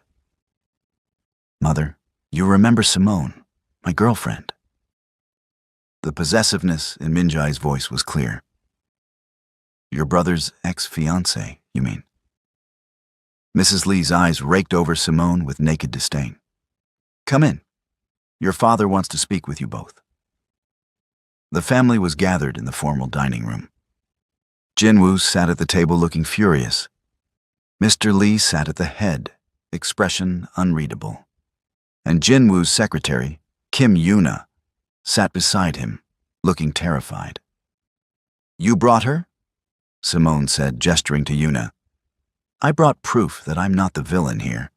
Mother, you remember Simone, my girlfriend. The possessiveness in Min-jae's voice was clear. Your brother's ex-fiancée, you mean? Mrs. Lee's eyes raked over Simone with naked disdain. Come in. Your father wants to speak with you both. The family was gathered in the formal dining room. Jinwoo sat at the table looking furious. Mr. Lee sat at the head, expression unreadable. And Jinwoo's secretary, Kim Yoona, sat beside him, looking terrified. You brought her? Simone said, gesturing to Yoona. I brought proof that I'm not the villain here.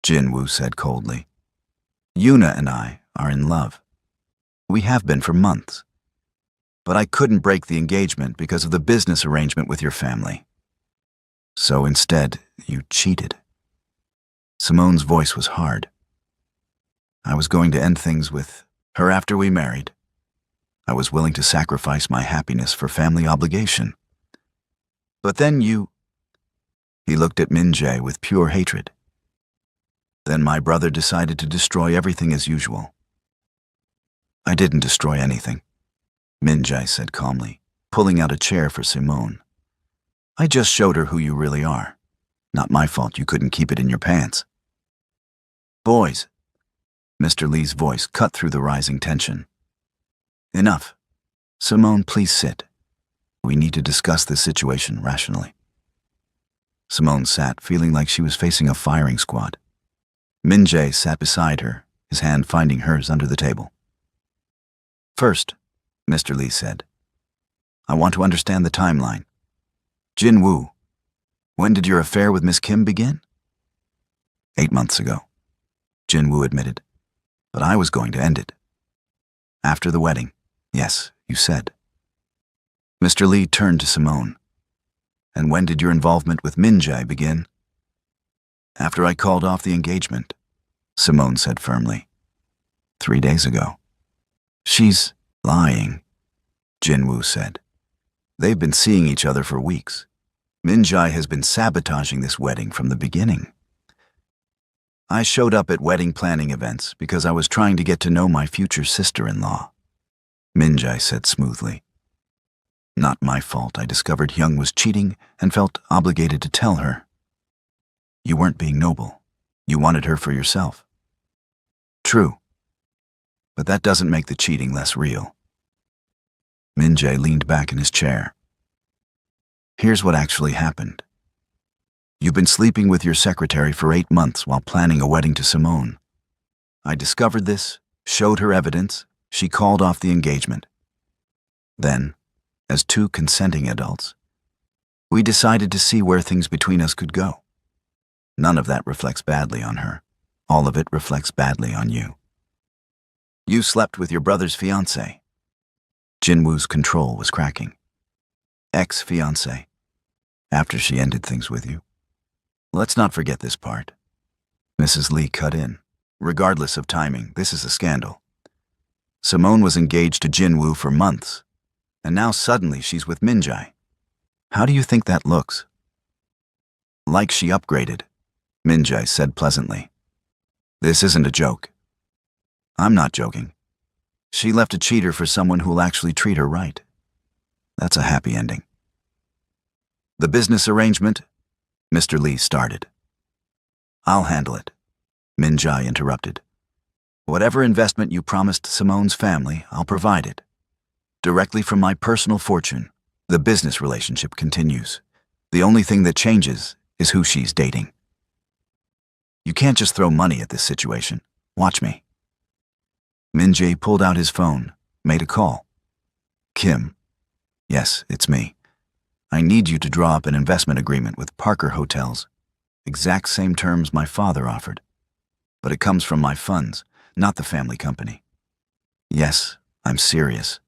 Jinwoo said coldly. Yoona and I are in love. We have been for months. But I couldn't break the engagement because of the business arrangement with your family. So instead, you cheated. Simone's voice was hard. I was going to end things with her after we married. I was willing to sacrifice my happiness for family obligation. But then you... He looked at Min-jae with pure hatred. Then my brother decided to destroy everything as usual. I didn't destroy anything, Min-jae said calmly, pulling out a chair for Simone. I just showed her who you really are. Not my fault you couldn't keep it in your pants. Boys, Mr. Lee's voice cut through the rising tension. Enough. Simone, please sit. We need to discuss this situation rationally. Simone sat, feeling like she was facing a firing squad. Min-jae sat beside her, his hand finding hers under the table. First, Mr. Lee said, I want to understand the timeline. Jinwoo, when did your affair with Miss Kim begin? 8 months ago, Jinwoo admitted. but I was going to end it. After the wedding, yes, you said. Mr. Lee turned to Simone. And when did your involvement with Min Jae begin? After I called off the engagement, Simone said firmly. 3 days ago. She's lying, Jinwoo said. They've been seeing each other for weeks. Min Jae has been sabotaging this wedding from the beginning. I showed up at wedding planning events because I was trying to get to know my future sister-in-law, Min Jae said smoothly. Not my fault I discovered Hyung was cheating and felt obligated to tell her. You weren't being noble. You wanted her for yourself. True. But that doesn't make the cheating less real. Min Jae leaned back in his chair. Here's what actually happened. You've been sleeping with your secretary for 8 months while planning a wedding to Simone. I discovered this, showed her evidence, she called off the engagement. Then, as 2 consenting adults, we decided to see where things between us could go. None of that reflects badly on her. All of it reflects badly on you. You slept with your brother's fiancée. Jinwoo's control was cracking. Ex-fiancée. After she ended things with you. Let's not forget this part. Mrs. Lee cut in. Regardless of timing, this is a scandal. Simone was engaged to Jinwoo for months, and now suddenly she's with Min Jae. How do you think that looks? Like she upgraded, Min Jae said pleasantly. This isn't a joke. I'm not joking. She left a cheater for someone who'll actually treat her right. That's a happy ending. The business arrangement, Mr. Lee started. I'll handle it, Min Jae interrupted. Whatever investment you promised Simone's family, I'll provide it. Directly from my personal fortune, the business relationship continues. The only thing that changes is who she's dating. You can't just throw money at this situation. Watch me. Min Jae pulled out his phone, made a call. Kim. Yes, it's me. I need you to draw up an investment agreement with Parker Hotels. Exact same terms my father offered. But it comes from my funds, not the family company. Yes, I'm serious.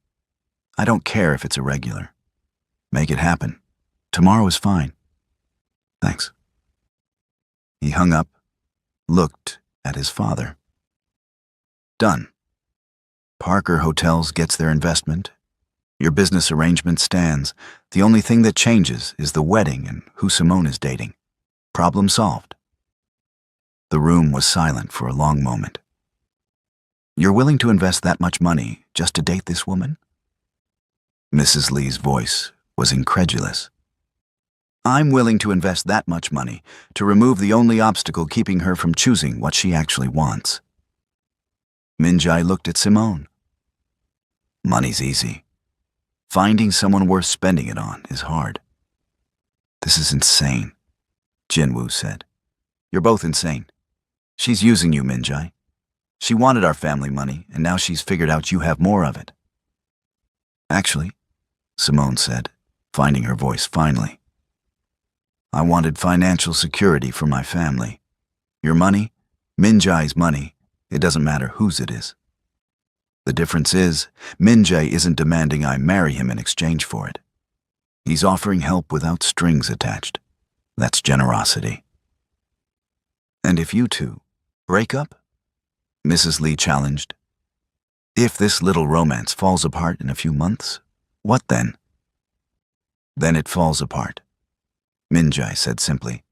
I don't care if it's irregular. Make it happen. Tomorrow is fine. Thanks. He hung up, looked at his father. Done. Parker Hotels gets their investment. Your business arrangement stands. The only thing that changes is the wedding and who Simone is dating. Problem solved. The room was silent for a long moment. You're willing to invest that much money just to date this woman? Mrs. Lee's voice was incredulous. I'm willing to invest that much money to remove the only obstacle keeping her from choosing what she actually wants. Min Jae looked at Simone. Money's easy. Finding someone worth spending it on is hard. This is insane, Jinwoo said. You're both insane. She's using you, Min Jae. She wanted our family money, and now she's figured out you have more of it. Actually, Simone said, finding her voice finally. I wanted financial security for my family. Your money, Min Jae's money, it doesn't matter whose it is. The difference is, Min Jae isn't demanding I marry him in exchange for it. He's offering help without strings attached. That's generosity. And if you two break up? Mrs. Lee challenged. If this little romance falls apart in a few months, what then? Then it falls apart, Min Jae said simply.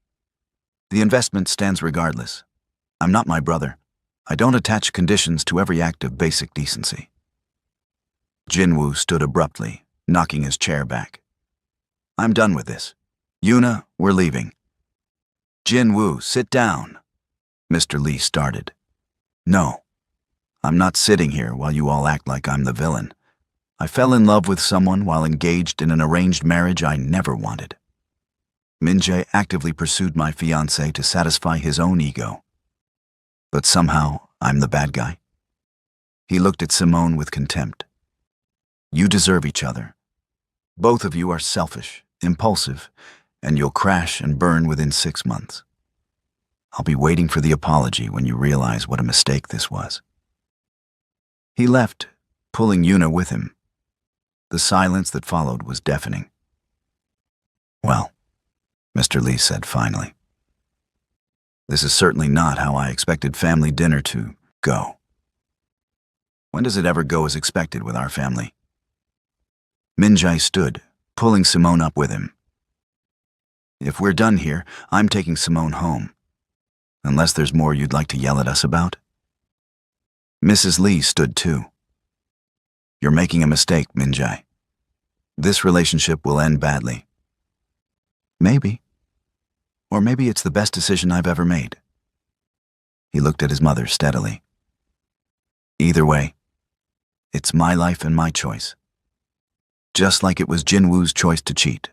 The investment stands regardless. I'm not my brother. I don't attach conditions to every act of basic decency. Jinwoo stood abruptly, knocking his chair back. I'm done with this. Yuna, we're leaving. Jinwoo, sit down, Mr. Lee started. No, I'm not sitting here while you all act like I'm the villain. I fell in love with someone while engaged in an arranged marriage I never wanted. Min Jae actively pursued my fiancé to satisfy his own ego. But somehow, I'm the bad guy. He looked at Simone with contempt. You deserve each other. Both of you are selfish, impulsive, and you'll crash and burn within 6 months. I'll be waiting for the apology when you realize what a mistake this was. He left, pulling Yuna with him. The silence that followed was deafening. "Well," Mr. Lee said finally, "this is certainly not how I expected family dinner to go. When does it ever go as expected with our family?" Min-jae stood, pulling Simone up with him. "If we're done here, I'm taking Simone home. Unless there's more you'd like to yell at us about?" Mrs. Lee stood too. "You're making a mistake, Min-jae. This relationship will end badly." "Maybe. Or maybe it's the best decision I've ever made." He looked at his mother steadily. "Either way, it's my life and my choice. Just like it was Jinwoo's choice to cheat.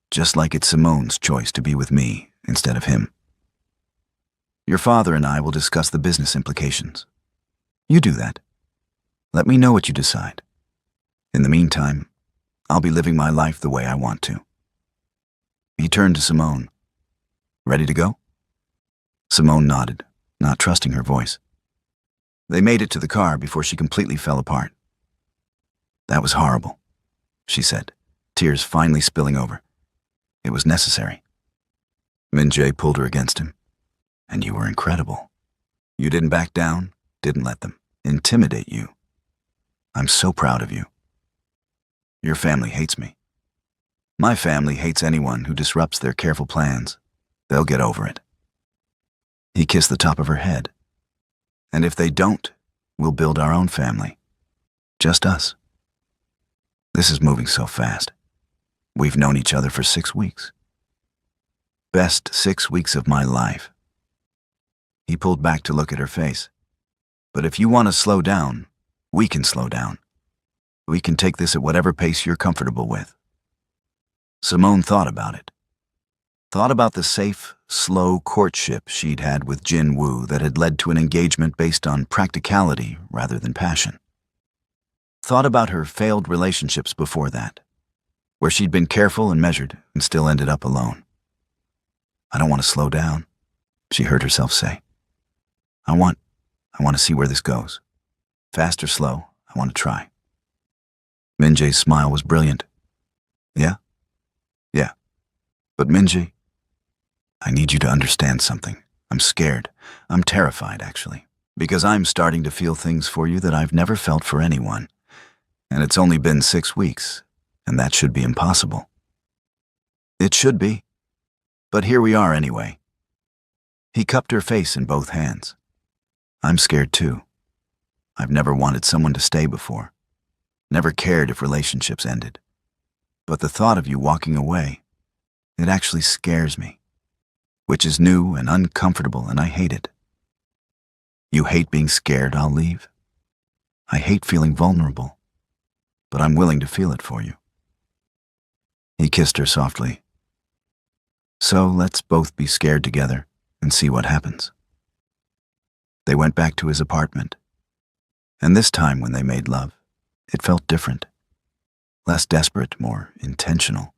Just like it's Simone's choice to be with me instead of him. Your father and I will discuss the business implications. You do that. Let me know what you decide. In the meantime, I'll be living my life the way I want to." He turned to Simone. "Ready to go?" Simone nodded, not trusting her voice. They made it to the car before she completely fell apart. "That was horrible," she said, tears finally spilling over. "It was necessary." Min-jae pulled her against him. "And you were incredible. You didn't back down, didn't let them intimidate you. I'm so proud of you. Your family hates me. My family hates anyone who disrupts their careful plans. They'll get over it." He kissed the top of her head. "And if they don't, we'll build our own family. Just us. This is moving so fast. We've known each other for 6 weeks. Best 6 weeks of my life." He pulled back to look at her face. "But if you want to slow down, we can slow down. We can take this at whatever pace you're comfortable with." Simone thought about it. Thought about the safe, slow courtship she'd had with Jinwoo that had led to an engagement based on practicality rather than passion. Thought about her failed relationships before that, where she'd been careful and measured and still ended up alone. "I don't want to slow down," she heard herself say. I want to see where this goes. Fast or slow, I want to try." Min-jae's smile was brilliant. "Yeah? Yeah. But Min-jae, I need you to understand something. I'm scared. I'm terrified, actually, because I'm starting to feel things for you that I've never felt for anyone. And it's only been 6 weeks, and that should be impossible." "It should be. But here we are anyway." He cupped her face in both hands. "I'm scared too. I've never wanted someone to stay before. Never cared if relationships ended. But the thought of you walking away, it actually scares me. Which is new and uncomfortable, and I hate it. You hate being scared I'll leave? I hate feeling vulnerable, but I'm willing to feel it for you." He kissed her softly. "So let's both be scared together and see what happens." They went back to his apartment. And this time when they made love, it felt different. Less desperate, more intentional.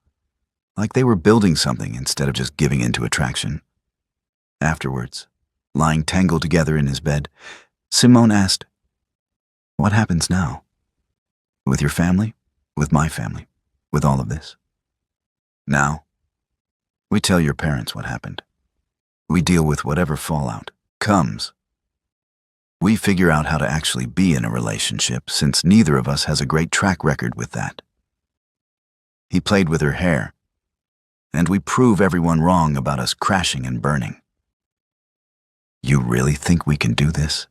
Like they were building something instead of just giving in to attraction. Afterwards, lying tangled together in his bed, Simone asked, "What happens now? With your family? With my family? With all of this?" "Now, we tell your parents what happened. We deal with whatever fallout comes. We figure out how to actually be in a relationship, since neither of us has a great track record with that." He played with her hair. "And we prove everyone wrong about us crashing and burning." "You really think we can do this?"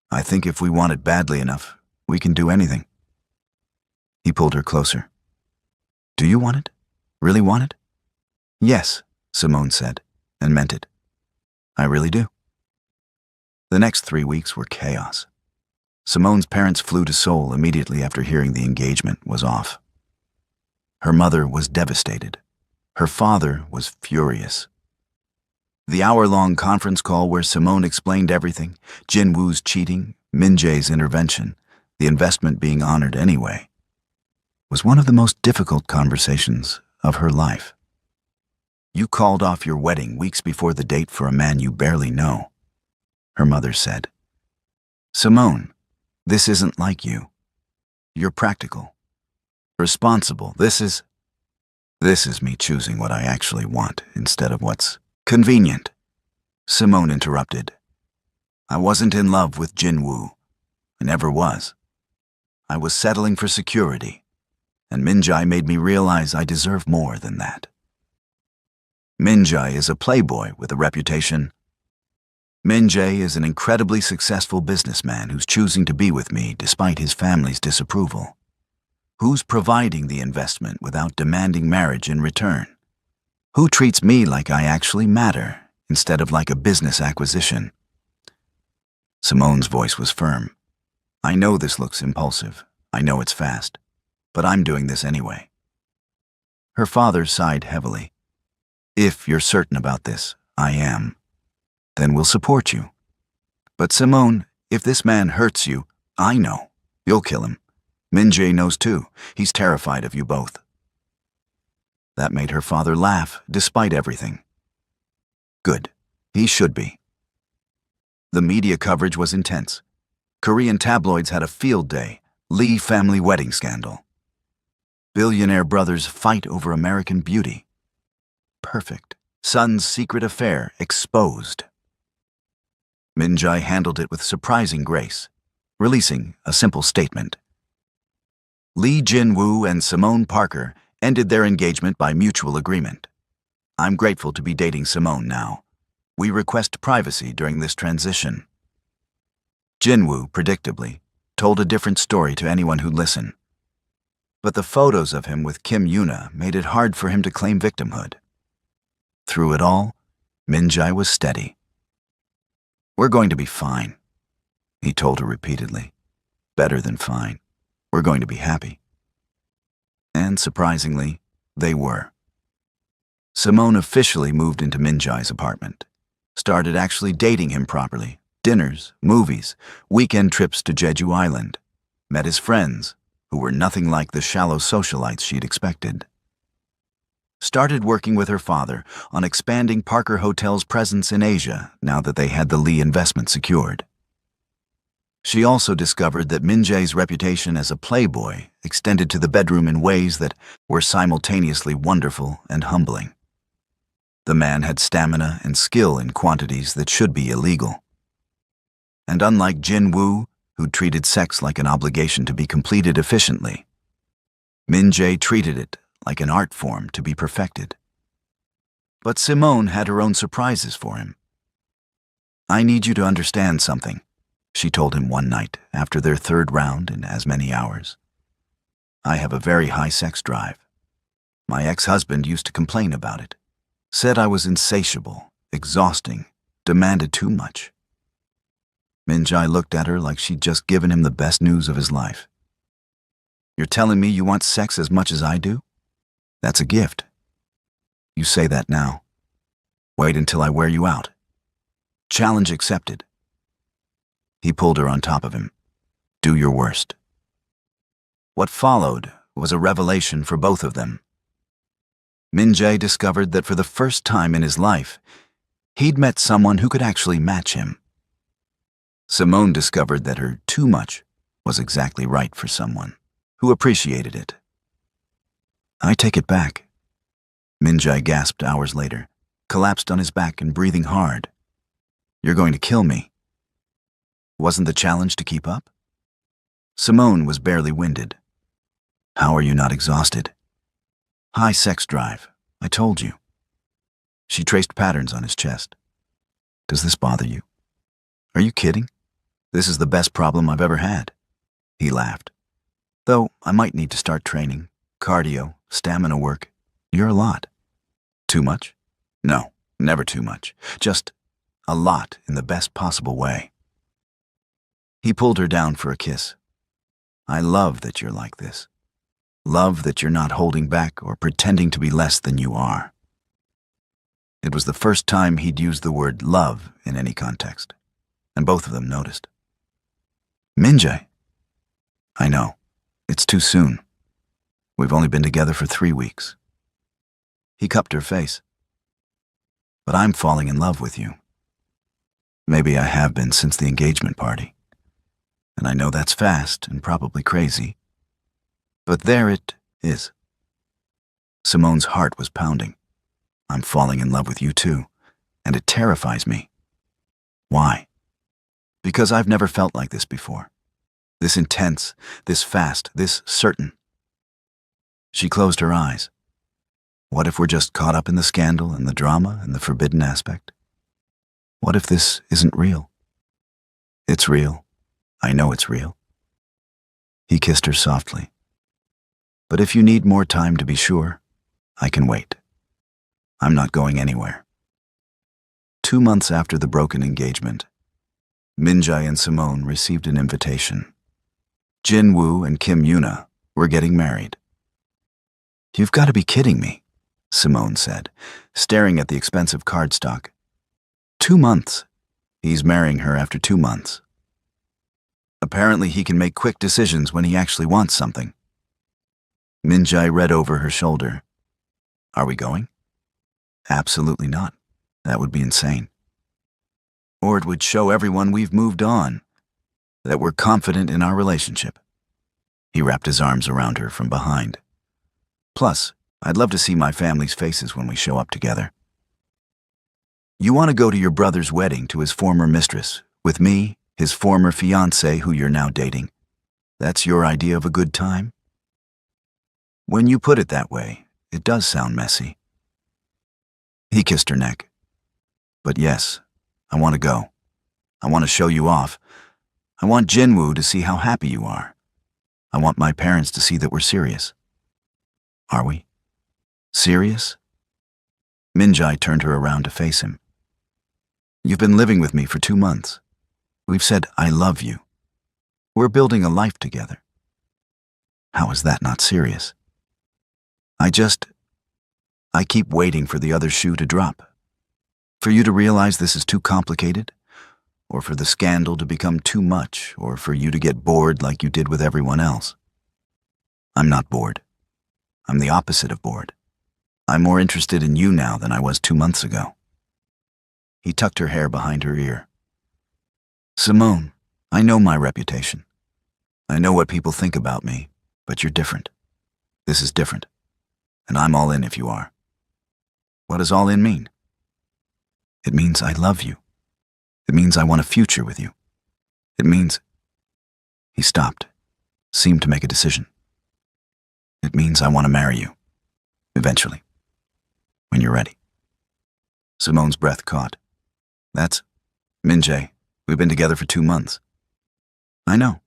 "I think if we want it badly enough, we can do anything." He pulled her closer. "Do you want it? Really want it?" "Yes," Simone said, and meant it. "I really do." The next 3 weeks were chaos. Simone's parents flew to Seoul immediately after hearing the engagement was off. Her mother was devastated. Her father was furious. The hour-long conference call where Simone explained everything, Jinwoo's cheating, Min-jae's intervention, the investment being honored anyway, was one of the most difficult conversations of her life. "You called off your wedding weeks before the date for a man you barely know," her mother said. "Simone, This isn't like you. You're practical, responsible. This is me choosing what I actually want instead of what's convenient. Simone interrupted. I wasn't in love with Jinwoo. I never was. I was settling for security, and Minjai made me realize I deserve more than that. Minjai is a playboy with a reputation. Minjai is an incredibly successful businessman who's choosing to be with me despite his family's disapproval. Who's providing the investment without demanding marriage in return? Who treats me like I actually matter instead of like a business acquisition? Simone's voice was firm. I know this looks impulsive. I know it's fast. But I'm doing this anyway. Her father sighed heavily. If you're certain about this, I am. Then we'll support you. But Simone, if this man hurts you, I know. You'll kill him. Minjai knows too. He's terrified of you both. That made her father laugh, despite everything. Good. He should be. The media coverage was intense. Korean tabloids had a field day. Lee family wedding scandal. Billionaire brothers fight over American beauty. Perfect. Son's secret affair exposed. Minjai handled it with surprising grace, releasing a simple statement. Lee Jinwoo and Simone Parker ended their engagement by mutual agreement. I'm grateful to be dating Simone now. We request privacy during this transition. Jinwoo, predictably, told a different story to anyone who'd listen. But the photos of him with Kim Yuna made it hard for him to claim victimhood. Through it all, Minjai was steady. We're going to be fine, he told her repeatedly. Better than fine. We're going to be happy. And surprisingly, they were. Simone officially moved into Minjai's apartment, started actually dating him properly. Dinners, movies, weekend trips to Jeju Island. Met his friends, who were nothing like the shallow socialites she'd expected. Started working with her father on expanding Parker Hotel's presence in Asia now that they had the Lee investment secured. She also discovered that Minjai's reputation as a playboy extended to the bedroom in ways that were simultaneously wonderful and humbling. The man had stamina and skill in quantities that should be illegal. And unlike Jinwoo, who treated sex like an obligation to be completed efficiently, Minjai treated it like an art form to be perfected. But Simone had her own surprises for him. I need you to understand something, she told him one night after their third round in as many hours. I have a very high sex drive. My ex-husband used to complain about it. Said I was insatiable, exhausting, demanded too much. Minjai looked at her like she'd just given him the best news of his life. You're telling me you want sex as much as I do? That's a gift. You say that now. Wait until I wear you out. Challenge accepted. He pulled her on top of him. Do your worst. What followed was a revelation for both of them. Minjai discovered that for the first time in his life, he'd met someone who could actually match him. Simone discovered that her too much was exactly right for someone who appreciated it. I take it back. Minjai gasped hours later, collapsed on his back and breathing hard. You're going to kill me. Wasn't the challenge to keep up? Simone was barely winded. How are you not exhausted? High sex drive, I told you. She traced patterns on his chest. Does this bother you? Are you kidding? This is the best problem I've ever had. He laughed. Though I might need to start training, cardio, stamina work. You're a lot. Too much? No, never too much. Just a lot in the best possible way. He pulled her down for a kiss. I love that you're like this. Love that you're not holding back or pretending to be less than you are. It was the first time he'd used the word love in any context, and both of them noticed. Minjai. I know. It's too soon. We've only been together for 3 weeks. He cupped her face. But I'm falling in love with you. Maybe I have been since the engagement party. And I know that's fast and probably crazy. But there it is. Simone's heart was pounding. I'm falling in love with you too, and it terrifies me. Why? Because I've never felt like this before. This intense, this fast, this certain. She closed her eyes. What if we're just caught up in the scandal and the drama and the forbidden aspect? What if this isn't real? It's real. I know it's real. He kissed her softly. But if you need more time to be sure, I can wait. I'm not going anywhere. 2 months after the broken engagement, Minjae and Simone received an invitation. Jin Woo and Kim Yuna were getting married. You've got to be kidding me, Simone said, staring at the expensive cardstock. 2 months. He's marrying her after 2 months. Apparently he can make quick decisions when he actually wants something. Minjae read over her shoulder. Are we going? Absolutely not. That would be insane. Or it would show everyone we've moved on, that we're confident in our relationship. He wrapped his arms around her from behind. Plus, I'd love to see my family's faces when we show up together. You want to go to your brother's wedding to his former mistress, with me, his former fiancée who you're now dating. That's your idea of a good time? When you put it that way, it does sound messy. He kissed her neck. But yes, I want to go. I want to show you off. I want Jinwoo to see how happy you are. I want my parents to see that we're serious. Are we? Serious? Minjae turned her around to face him. You've been living with me for 2 months. We've said, I love you. We're building a life together. How is that not serious? I keep waiting for the other shoe to drop. For you to realize this is too complicated, or for the scandal to become too much, or for you to get bored like you did with everyone else. I'm not bored. I'm the opposite of bored. I'm more interested in you now than I was 2 months ago. He tucked her hair behind her ear. Simone, I know my reputation. I know what people think about me, but you're different. This is different. And I'm all in if you are. What does all in mean? It means I love you. It means I want a future with you. It means... He stopped, seemed to make a decision. It means I want to marry you. Eventually. When you're ready. Simone's breath caught. That's... Minjae, we've been together for 2 months. I know.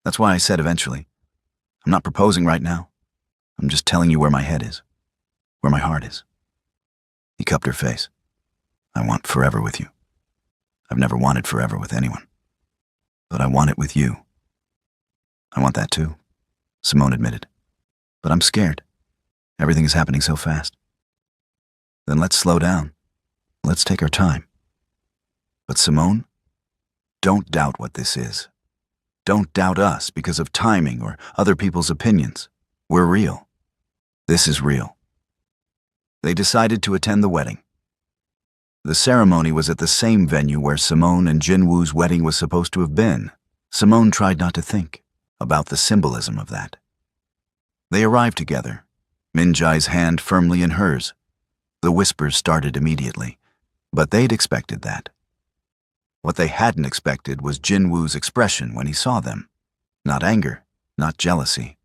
That's why I said eventually. I'm not proposing right now. I'm just telling you where my head is. Where my heart is. He cupped her face. I want forever with you. I've never wanted forever with anyone. But I want it with you. I want that too, Simone admitted. But I'm scared. Everything is happening so fast. Then let's slow down. Let's take our time. But Simone, don't doubt what this is. Don't doubt us because of timing or other people's opinions. We're real. This is real. They decided to attend the wedding. The ceremony was at the same venue where Simone and Jinwoo's wedding was supposed to have been. Simone tried not to think about the symbolism of that. They arrived together, Minjae's hand firmly in hers. The whispers started immediately, but they'd expected that. What they hadn't expected was Jinwoo's expression when he saw them. Not anger, not jealousy,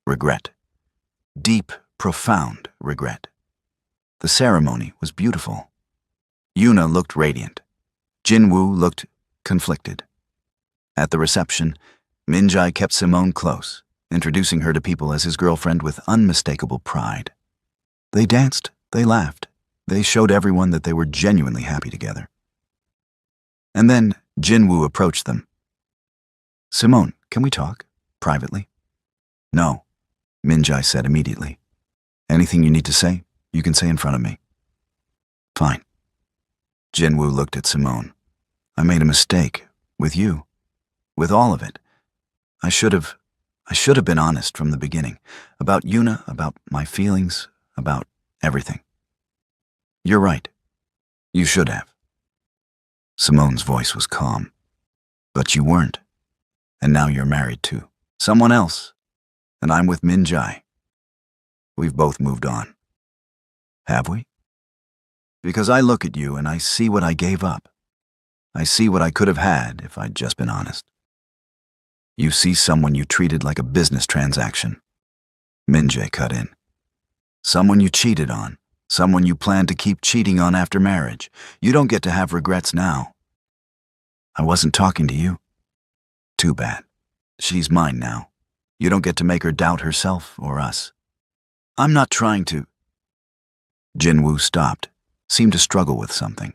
regret. Deep, profound regret. The ceremony was beautiful. Yuna looked radiant. Jinwoo looked conflicted. At the reception, Minjae kept Simone close, introducing her to people as his girlfriend with unmistakable pride. They danced, they laughed, they showed everyone that they were genuinely happy together. And then Jinwoo approached them. Simone, can we talk? Privately? No, Minjae said immediately. Anything you need to say, you can say in front of me. Fine. Jinwoo looked at Simone. I made a mistake. With you. With all of it. I should have been honest from the beginning. About Yuna, about my feelings, about everything. You're right. You should have. Simone's voice was calm. But you weren't. And now you're married to someone else, and I'm with Min Jae. We've both moved on. Have we? Because I look at you and I see what I gave up. I see what I could have had if I'd just been honest. You see someone you treated like a business transaction. Min Jae cut in. Someone you cheated on. Someone you plan to keep cheating on after marriage. You don't get to have regrets now. I wasn't talking to you. Too bad. She's mine now. You don't get to make her doubt herself or us. I'm not trying to. Jinwoo stopped, seemed to struggle with something.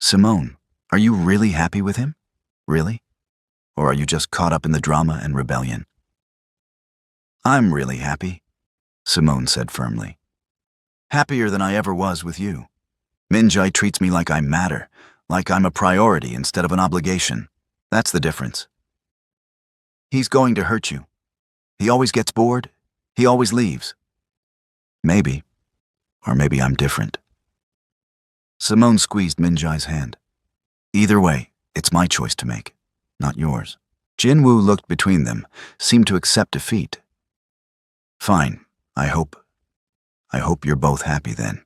Simone, are you really happy with him? Really? Or are you just caught up in the drama and rebellion? I'm really happy, Simone said firmly. Happier than I ever was with you. Min Jae treats me like I matter, like I'm a priority instead of an obligation. That's the difference. He's going to hurt you. He always gets bored. He always leaves. Maybe. Or maybe I'm different. Simone squeezed Min Jae's hand. Either way, it's my choice to make, not yours. Jinwoo looked between them, seemed to accept defeat. Fine, I hope you're both happy then.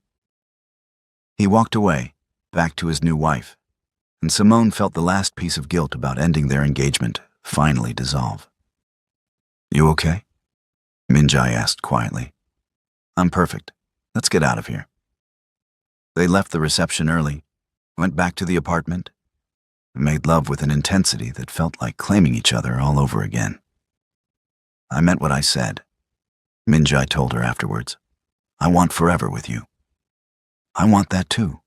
He walked away, back to his new wife, and Simone felt the last piece of guilt about ending their engagement finally dissolve. You okay? Min Jae asked quietly. I'm perfect. Let's get out of here. They left the reception early, went back to the apartment, and made love with an intensity that felt like claiming each other all over again. I meant what I said, Min Jae told her afterwards. I want forever with you. I want that too,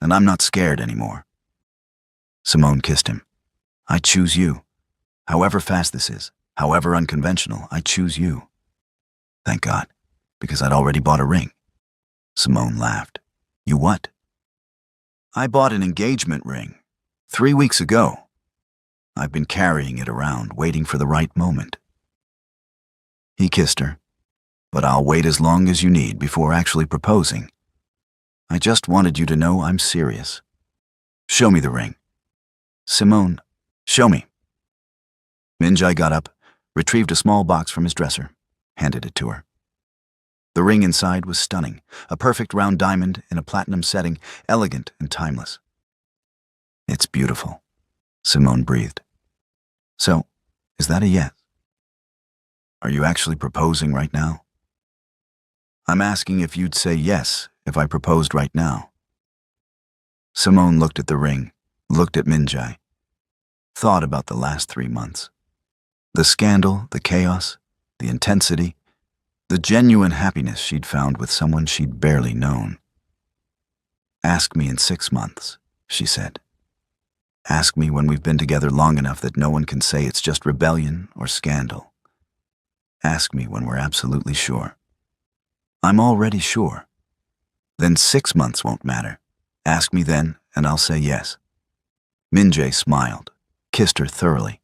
and I'm not scared anymore. Simone kissed him. I choose you. However fast this is, however unconventional, I choose you. Thank God, because I'd already bought a ring. Simone laughed. You what? I bought an engagement ring 3 weeks ago. I've been carrying it around, waiting for the right moment. He kissed her. But I'll wait as long as you need before actually proposing. I just wanted you to know I'm serious. Show me the ring. Simone, show me. Min Jae got up, retrieved a small box from his dresser, handed it to her. The ring inside was stunning, a perfect round diamond in a platinum setting, elegant and timeless. It's beautiful, Simone breathed. So, is that a yes? Are you actually proposing right now? I'm asking if you'd say yes if I proposed right now. Simone looked at the ring, looked at Min Jae, thought about the last 3 months. The scandal, the chaos, the intensity, the genuine happiness she'd found with someone she'd barely known. Ask me in 6 months, she said. Ask me when we've been together long enough that no one can say it's just rebellion or scandal. Ask me when we're absolutely sure. I'm already sure. Then 6 months won't matter. Ask me then, and I'll say yes. Min Jae smiled, kissed her thoroughly.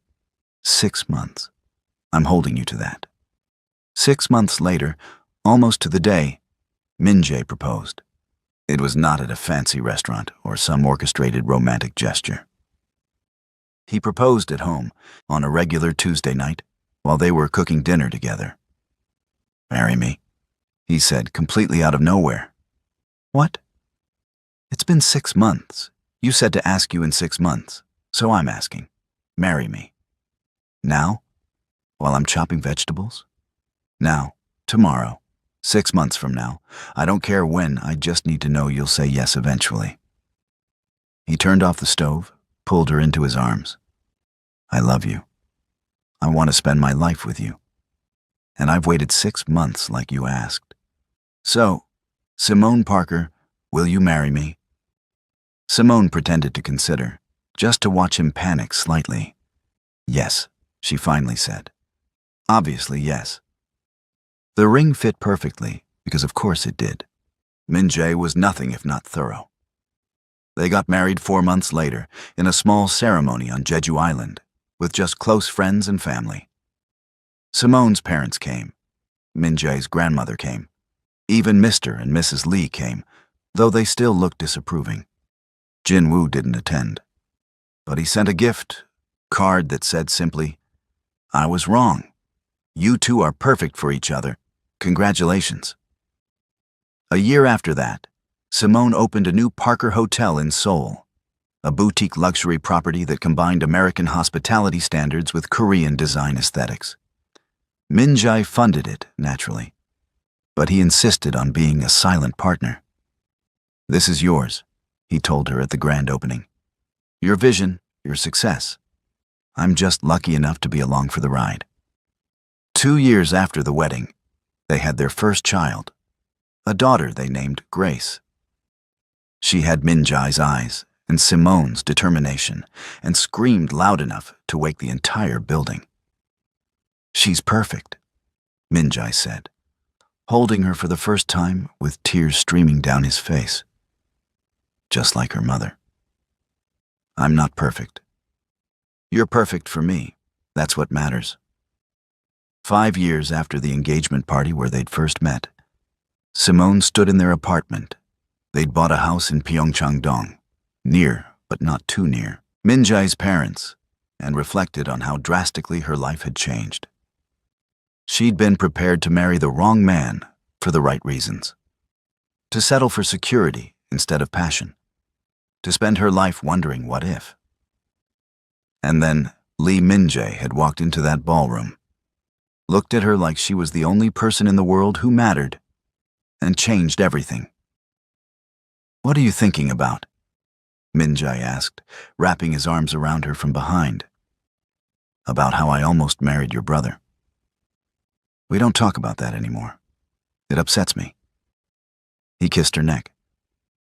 6 months. I'm holding you to that. 6 months later, almost to the day, Min Jae proposed. It was not at a fancy restaurant or some orchestrated romantic gesture. He proposed at home on a regular Tuesday night while they were cooking dinner together. Marry me, he said, completely out of nowhere. What? It's been 6 months. You said to ask you in 6 months, so I'm asking. Marry me. Now? While I'm chopping vegetables? Now, tomorrow, 6 months from now. I don't care when, I just need to know you'll say yes eventually. He turned off the stove, pulled her into his arms. I love you. I want to spend my life with you. And I've waited 6 months like you asked. So, Simone Parker, will you marry me? Simone pretended to consider, just to watch him panic slightly. Yes, she finally said. Obviously, yes. The ring fit perfectly, because of course it did. Min Jae was nothing if not thorough. They got married 4 months later, in a small ceremony on Jeju Island, with just close friends and family. Simone's parents came. Min Jae's grandmother came. Even Mr. and Mrs. Lee came, though they still looked disapproving. Jinwoo didn't attend. But he sent a gift, card that said simply, "I was wrong. You two are perfect for each other. Congratulations." A year after that, Simone opened a new Parker Hotel in Seoul, a boutique luxury property that combined American hospitality standards with Korean design aesthetics. Min Jae funded it, naturally, but he insisted on being a silent partner. "This is yours," he told her at the grand opening. "Your vision, your success. I'm just lucky enough to be along for the ride." 2 years after the wedding, they had their first child, a daughter they named Grace. She had Min Jae's eyes and Simone's determination and screamed loud enough to wake the entire building. "She's perfect," Min Jae said, holding her for the first time with tears streaming down his face. "Just like her mother. I'm not perfect. You're perfect for me. That's what matters." 5 years after the engagement party where they'd first met, Simone stood in their apartment. They'd bought a house in Pyeongchang-dong, near but not too near Min Jae's parents, and reflected on how drastically her life had changed. She'd been prepared to marry the wrong man for the right reasons, to settle for security instead of passion, to spend her life wondering what if. And then Lee Min-jae had walked into that ballroom, looked at her like she was the only person in the world who mattered, and changed everything. "What are you thinking about?" Min-jae asked, wrapping his arms around her from behind. "About how I almost married your brother. We don't talk about that anymore. It upsets me." He kissed her neck.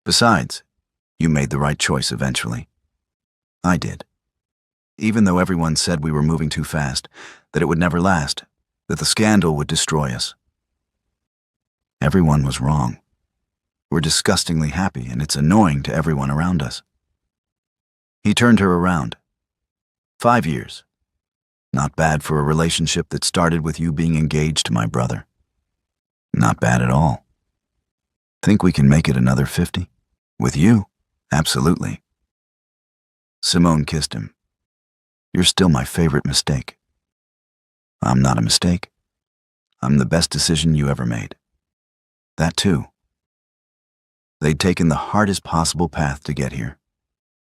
"Besides, you made the right choice eventually. I did. Even though everyone said we were moving too fast, that it would never last, that the scandal would destroy us. Everyone was wrong. We're disgustingly happy, and it's annoying to everyone around us." He turned her around. 5 years. Not bad for a relationship that started with you being engaged to my brother. Not bad at all. Think we can make it another 50? With you? Absolutely." Simone kissed him. "You're still my favorite mistake." "I'm not a mistake. I'm the best decision you ever made." "That too." They'd taken the hardest possible path to get here.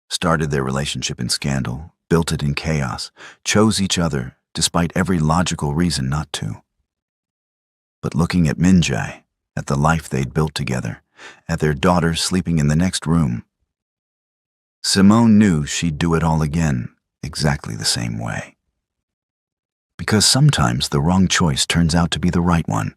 Started their relationship in scandal, built it in chaos, chose each other despite every logical reason not to. But looking at Min Jae, at the life they'd built together, at their daughter sleeping in the next room, Simone knew she'd do it all again, exactly the same way. Because sometimes the wrong choice turns out to be the right one.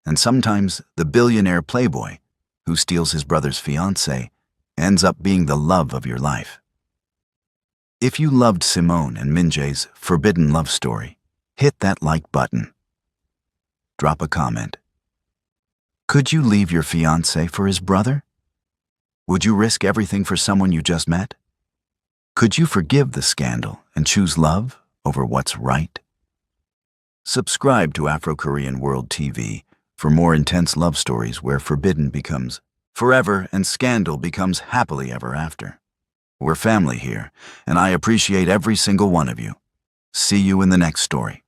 And sometimes the billionaire playboy, who steals his brother's fiancée, ends up being the love of your life. If you loved Simone and Min Jae's forbidden love story, hit that like button. Drop a comment. Could you leave your fiancé for his brother? Would you risk everything for someone you just met? Could you forgive the scandal and choose love over what's right? Subscribe to Afro-Korean World TV for more intense love stories where forbidden becomes forever and scandal becomes happily ever after. We're family here, and I appreciate every single one of you. See you in the next story.